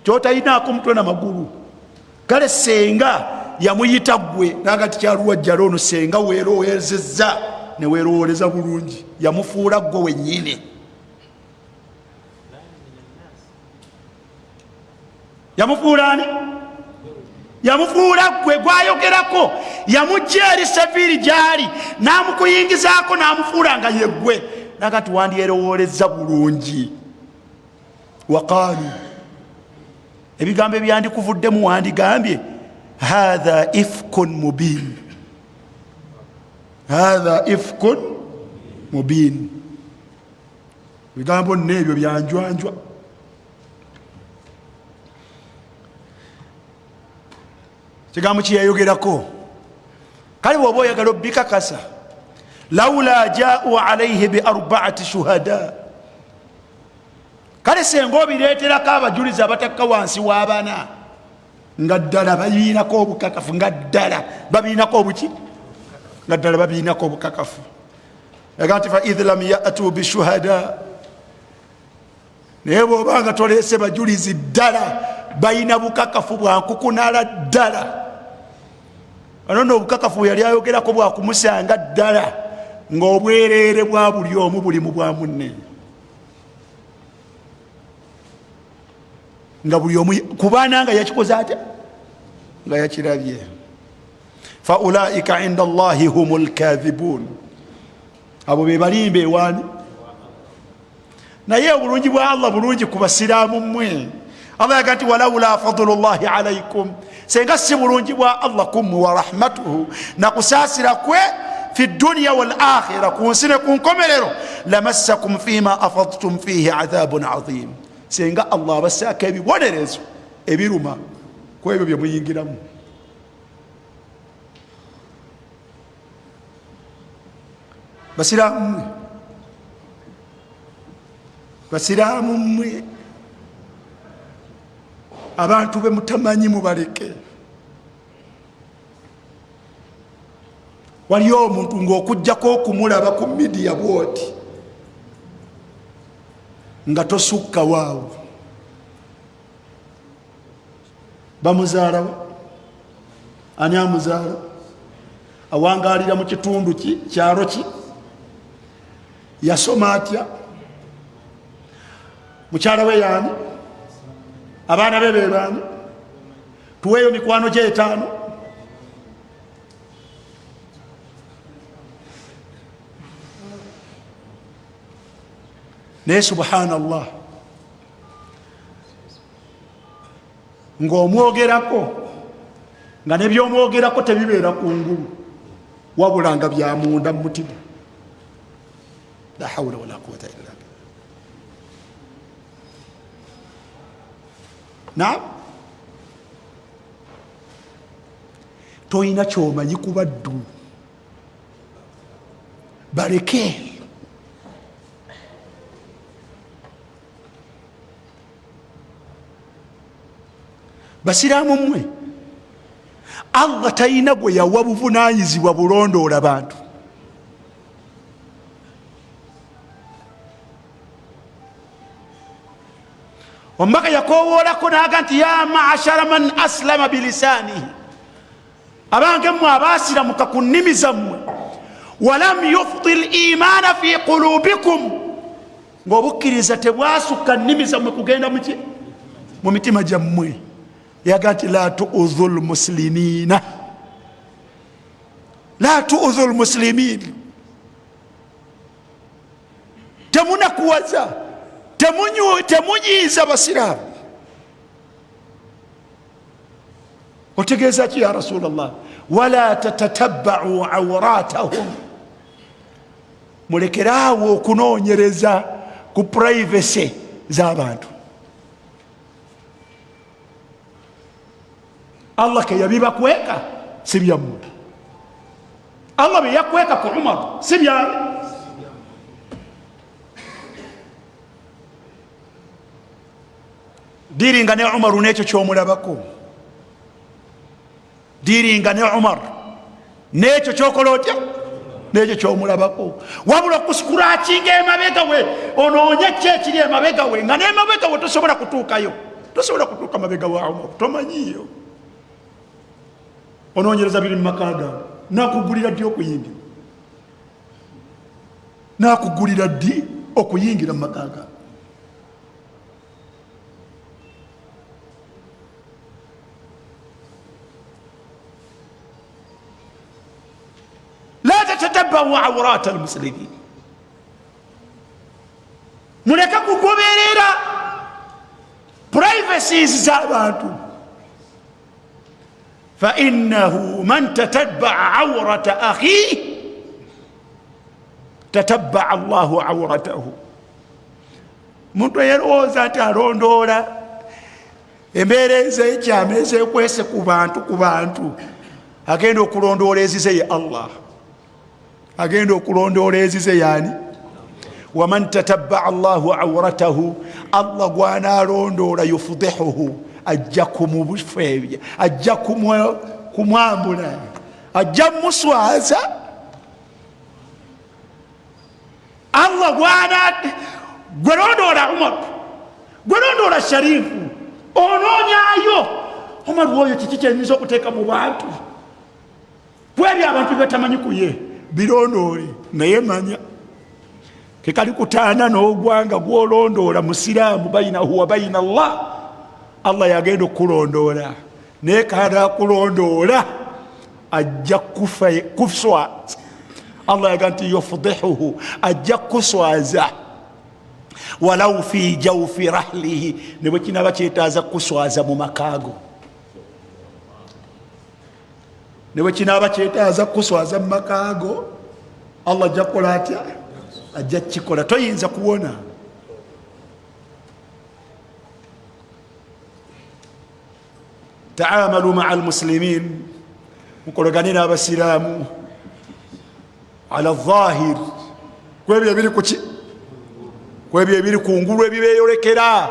kyotalinaako mutwe namagulu, kale senga yamuyita gwe naga ti kyaluwajjalo ono senga weerowoozezza ne weerowooleza bulungi, yamufuula gwe wennyini. yamufuula ani? yamufuula gwe gwayogerako, yamujja eri safiri gyali n'amukuyingizaako n'amufuula nga ye gwe naga ti wandyerowooleza bulungi. waqaalu ebigambo ebyandikuvuddemu wandigambye hatha ifkun mubin, hatha ifkun mubin. ebigambo nebyo byanjwanjwa. kigambo kiyayogerako, kale bwoba oyagala obikakasa laula jaau alaihi bi arbaati shuhada, kale senga obireeterako abajulizi abatakka wansi wa bana nga ddala babiinako obukakafu, nga ddala babiinako obuki, nga ddala babiinako obukakafu. yaga nti fa idh lam yatu bishuhada, naye bwobanga toleese bajulizi ddala balina bukakafu bwankukunala ddala. anono obukakafu yali ayogerako bwakumusanga ddala ng'obwereere bwa buli omu buli mu bwa munne, nga buli omu kubaana nga yakikoze ate nga yakirabye. fa ulaika inda allahi humul kadhibun, abo be balimba ewaani. naye obulungi bwa Allah bulungi ku basiraamu mmwe. Allah yaga nti walaula fadlu llahi alaikum, senga si bulungi bwa Allah kummu wa rahmatuhu na kusaasira kwe fi dunya wal akhira, ku nsi ne ku nkomerero, lamassakum fima afadtum fihi adhabun adhim, senga Allah abassaako ebibonerezo ebiruma ku ebyo bye muyingiramu. basiraamu mmwe, basiraamu mmwe, abantu be mutamanyi mubaleke. waliyo omuntu ng'okujjako okumulaba ku midiya bwoti nga tosukka waawo, bamuzaalawo, ani amuzaala, awangaalira mu kitundu ki, kyalo ki, yasoma atya, mukyala we yaani, abaana be bebaani, tuweeyo mikwano gye etaano. naye subhanallah ng'omwogerako nga nebyomwogerako tebibeera ku ngulu wabula nga byamunda mu mutima. la hawla wala quwwata illa billah. naam, toyina kyomanyi ku baddu, baleke. basiraamu mmwe, Allah tayina gwe yawa buvunaanyizibwa bulondoola bantu. omubaka yakowoolako n'aga nti ya maashara man aslama bilisaanihi, abange mmwe abaasiramuka ku nnimi zammwe, walam yufti limaana fi qulubikum, ng'obukkiriza tebwasukka nnimi zammwe kugenda muki, mu mitima gyammwe. yaga nti la tuudhu lmuslimina, la tuudhu lmuslimin, temunakuwaza, temunyiiza basiraamu. otegeeza ki ya rasulallah? wala tatatabbau awratahum, mulekeraawo okunoonyereza ku privacy z'abantu. Allah ke yabibakweka si byammwe. Allah bye yakweka ku Umar si byawe. diringa ne Umar nekyo kyomulabako, diringa ne Umar nekyo kyokola otya, nekyo kyomulabako. Wabula okusikurakinga emabega we onoonye ki ekiri emabega we nga n'emabega we tosobola kutuukayo, tosobola kutuuka mabega wa Umar, tomanyiyo. Onoonyereza biri mu maka gawe, nakugulira ddi okuyingira, nakugulira ddi okuyingira mu maka gawe? La tatatabbau awrata almuslimin, muleke kugoberera privacies z'abantu. Fa innahu man tatabba'a awrata akhihi tatabba'a Allahu awratahu. Muntu eyalowooza nti alondoola embeera ez'ekyama ezeekwese ku bantu agenda okulondoola ezize ye Allah, agenda okulondoola ezize yani. Waman tatabba'a Allahu awratahu, Allah gwanalondoola yufudihuhu, ajja kumubufeebya, ajja kumwambula, ajja muswaza. Allah gwelondoola Umar, gwelondoola Sharifu, onoonyayo Umar woyo kiki kyenyinza okuteeka mu bantu kwebyo abantu betamanyi kuye birondoole, naye manya kekali kutaana n'ogwanga gwolondoola musiraamu bayinahu wa bayina Allah. Allah yagenda okulondoola naye kana akulondoola ajja kuswaza. Allah yagamba nti yufudihuhu, ajja kuswaza. Walau fi jawfi rahlihi, ne bwe kinaaba kyetaaza kuswaza mu makaago, ne bwe kinaaba kyetaaza kuswaza mu makaago, Allah ajja kukola atya? Ajja kikola. Toyinza kuwona. Taamalu maa almuslimin, mukolagane n'abasiraamu ala dhahir, kwebyo ebiri kuki, kwebyo ebiri kungulu ebibeeyolekera.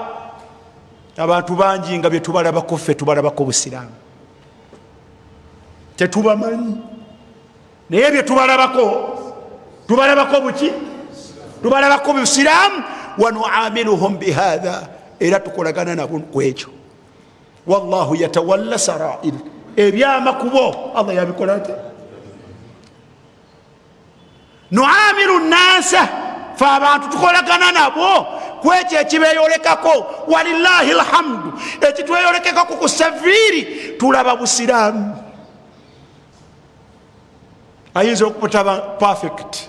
Abantu bangi nga bye tubalabako ffe tubalabako busiraamu, tetubamanyi, naye bye tubalabako buki, tubalabako busiraamu. Wa nuamiluhum bihadha, era tukolagana nabo kwekyo. Wallahu yatawalla sarair, ebyamakubo Allah yabikola ate. Nuamilu nnasa, fe abantu tukolagana nabo kwekyo ekibeeyolekako. Walillahi alhamdu, ekitweyolekekako ku saviiri tulaba busiraamu. Ayinza okutaba perfect,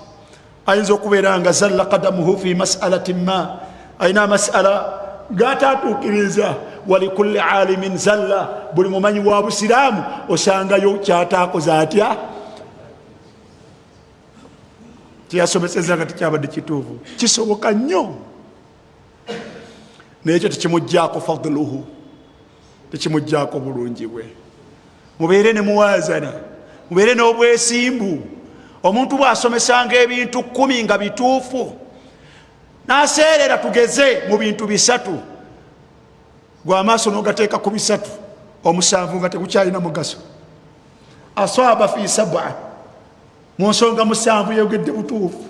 ayinza okubeera nga zalla qadamuhu fi mas'alatin ma, ayina mas'ala gatatuukiriza. Walikulli alimin zalla, buli mumanyi wa busiraamu osangayo kyataakoze atya, kyeyasomeseza nga tekyabadde kituufu. Kisoboka nnyo, naye ekyo tekimugjaako fadluhu, tekimugjaako bulungi bwe. Mubeere ne muwaazana, mubeere n'obwesimbu. Omuntu bw'asomesanga ebintu 10 nga bituufu, n'aseerera tugeze mu bintu 3, gw'amaaso n'ogateeka ku 3, omusanvu nga tegukyalina mugaso. Aswaba fi 7, mu nsonga 7 yogedde butuufu,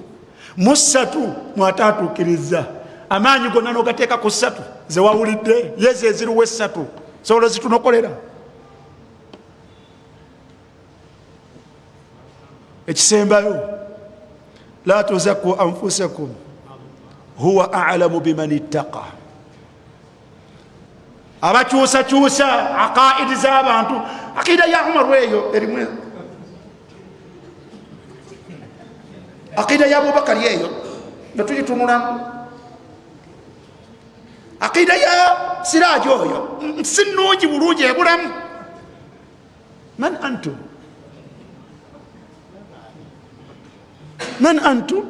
mu 3 mwataatuukiriza. Amaanyi gonna n'ogateeka ku 3 ze wawulidde, yezo eziruwa 3 sobola zitunokolera. Ekisembayo, la tuzakku anfusakum huwa a'lamu biman ittaqa. Abakyusakyusa aqaidi z'abantu, aqida ya Umar weeyo erimu, aqida ya Abubakar yeeyo natugitunulamu, aqida ya Siraaj oyo si nnungi bulungi ebulamu. Man antum, man antum,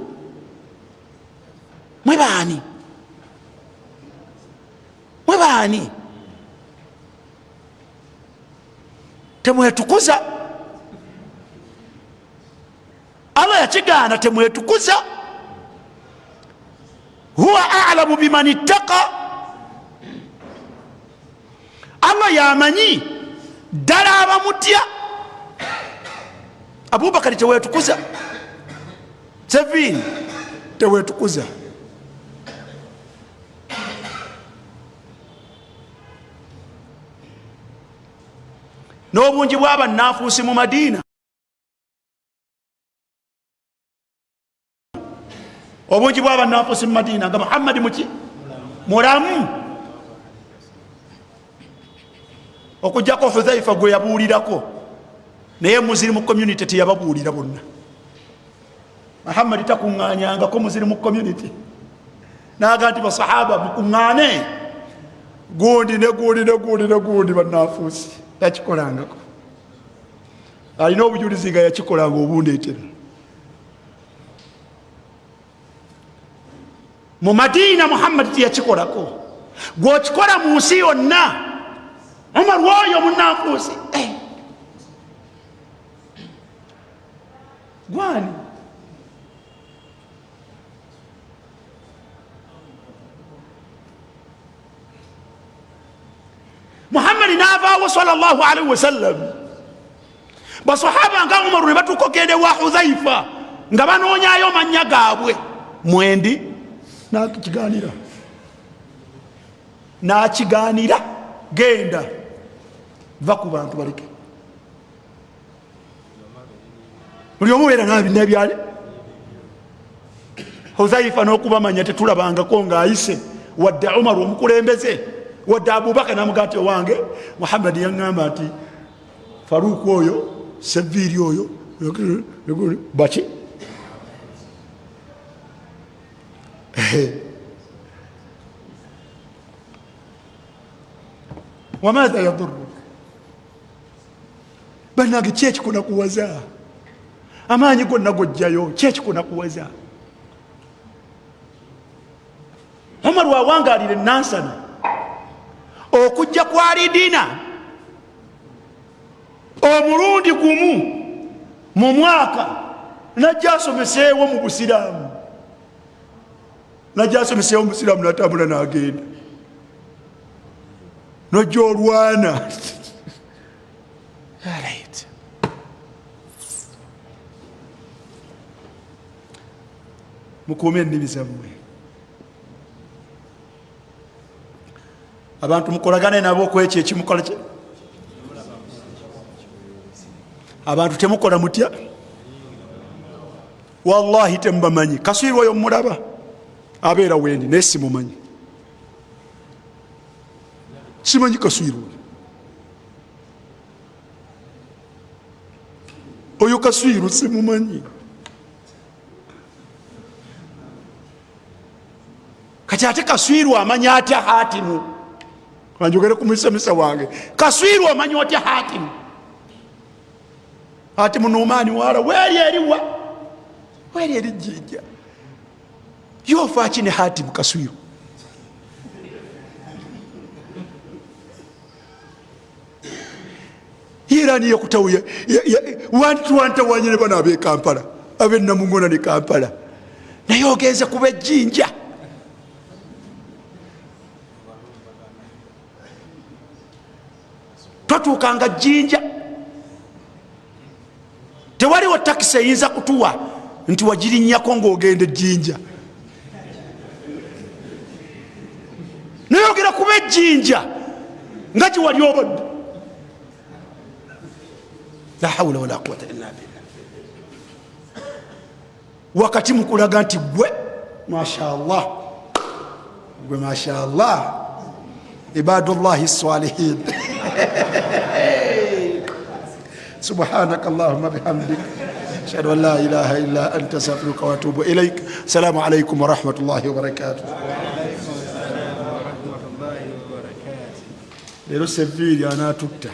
mwe baani, mwe baani? Temwetukuza. Allah yakigaana temwetukuza. Huwa a'lamu biman ittaqa, Allah yamanyi ddala abamutya. Abubakari tewetukuza, Sevini tewetukuza. N'obungi bw'abannafuusi mu Madiina, obungi bw'abannafuusi mu Madiina nga Muhammadi muki mulamu, okujjako Hudhaifa gwe yabuulirako, naye Muslim community teyababuulira bonna. Muhammadi takuŋŋaanyangako Muslim community, naga nti basahaba mukuŋŋaane, gundi ne gundi ne gundi ne gundi bannafuusi yakikolangako. Alina obujulizi nga yakikolanga obundeetera. Mu Madiina Muhammadi teyakikolako, gw'okikola mu nsi yonna. Umar woyo munnafuusi gwani Muhammadi n'avaawo sallallahu alaihi wasallam. Basahaba nga Umaru ne batuuka okugenda wa Hudhaifa nga banoonyaayo mannya gaabwe, mwendi n'akigaanira genda va ku bantu baleke, buli omu beera n'ebyale. Hudhaifa n'okubamanya tetulabangako ng'ayise, wadde Umaru omukulembeze, wadde Abubakar n'amugaa nti owange Muhammadi yaŋŋamba nti Faruku oyo Seviri oyo baki wamadha yadurruk, bannange kyekikunakuwaza, amaanyi gonna gojjayo, kyekikunakuwaza. Umar wawangaalira enansana okujja kwa Lidina omulundi gumu mu mwaka, najja asomeseewo mu Busiraamu, najja asomeseewo mu Busiraamu, natambula n'agenda. Nojja olwana mukuume ennimi zammwe. Abantu mukolagane nabo kwekyo ekimukola kye. Abantu temukola mutya, wallahi temubamanyi. Kaswirwa oyo mulaba abeera wendi naye simumanyi, simanyi Kaswirwa oyo, Kaswirwa simumanyi. Kati ate Kaswirwa amanya atya Hatimu? Anjogere ku musemesa wange, Kaswirwa amanya atya Hatimu? Hatimu Numaani wala weri eriwa, weri eri Jjinja, yofa ki ne Hatimu Kaswirwa? Irani yakutawuya wantu wanyene bana abe Kampala, abe Namungona ne Kampala, naye ogenze kuba Jjinja. Twatuukanga Jjinja, tewaliwo takisi eyinza kutuwa nti wagirinnyako ng'ogenda Jjinja. Naye ogera kuba Jjinja nga gye wali obadde. La hawla wala quwwata illa billah. Wakati mukulaga nti gwe mashallah, gwe mashallah, ibadullahi salihin. سبحانك اللهم بحمدك أشهد أن لا إله إلا أنت أستغفرك وأتوب إليك. السلام عليكم ورحمة الله وبركاته. Lero Seviri anaatutta.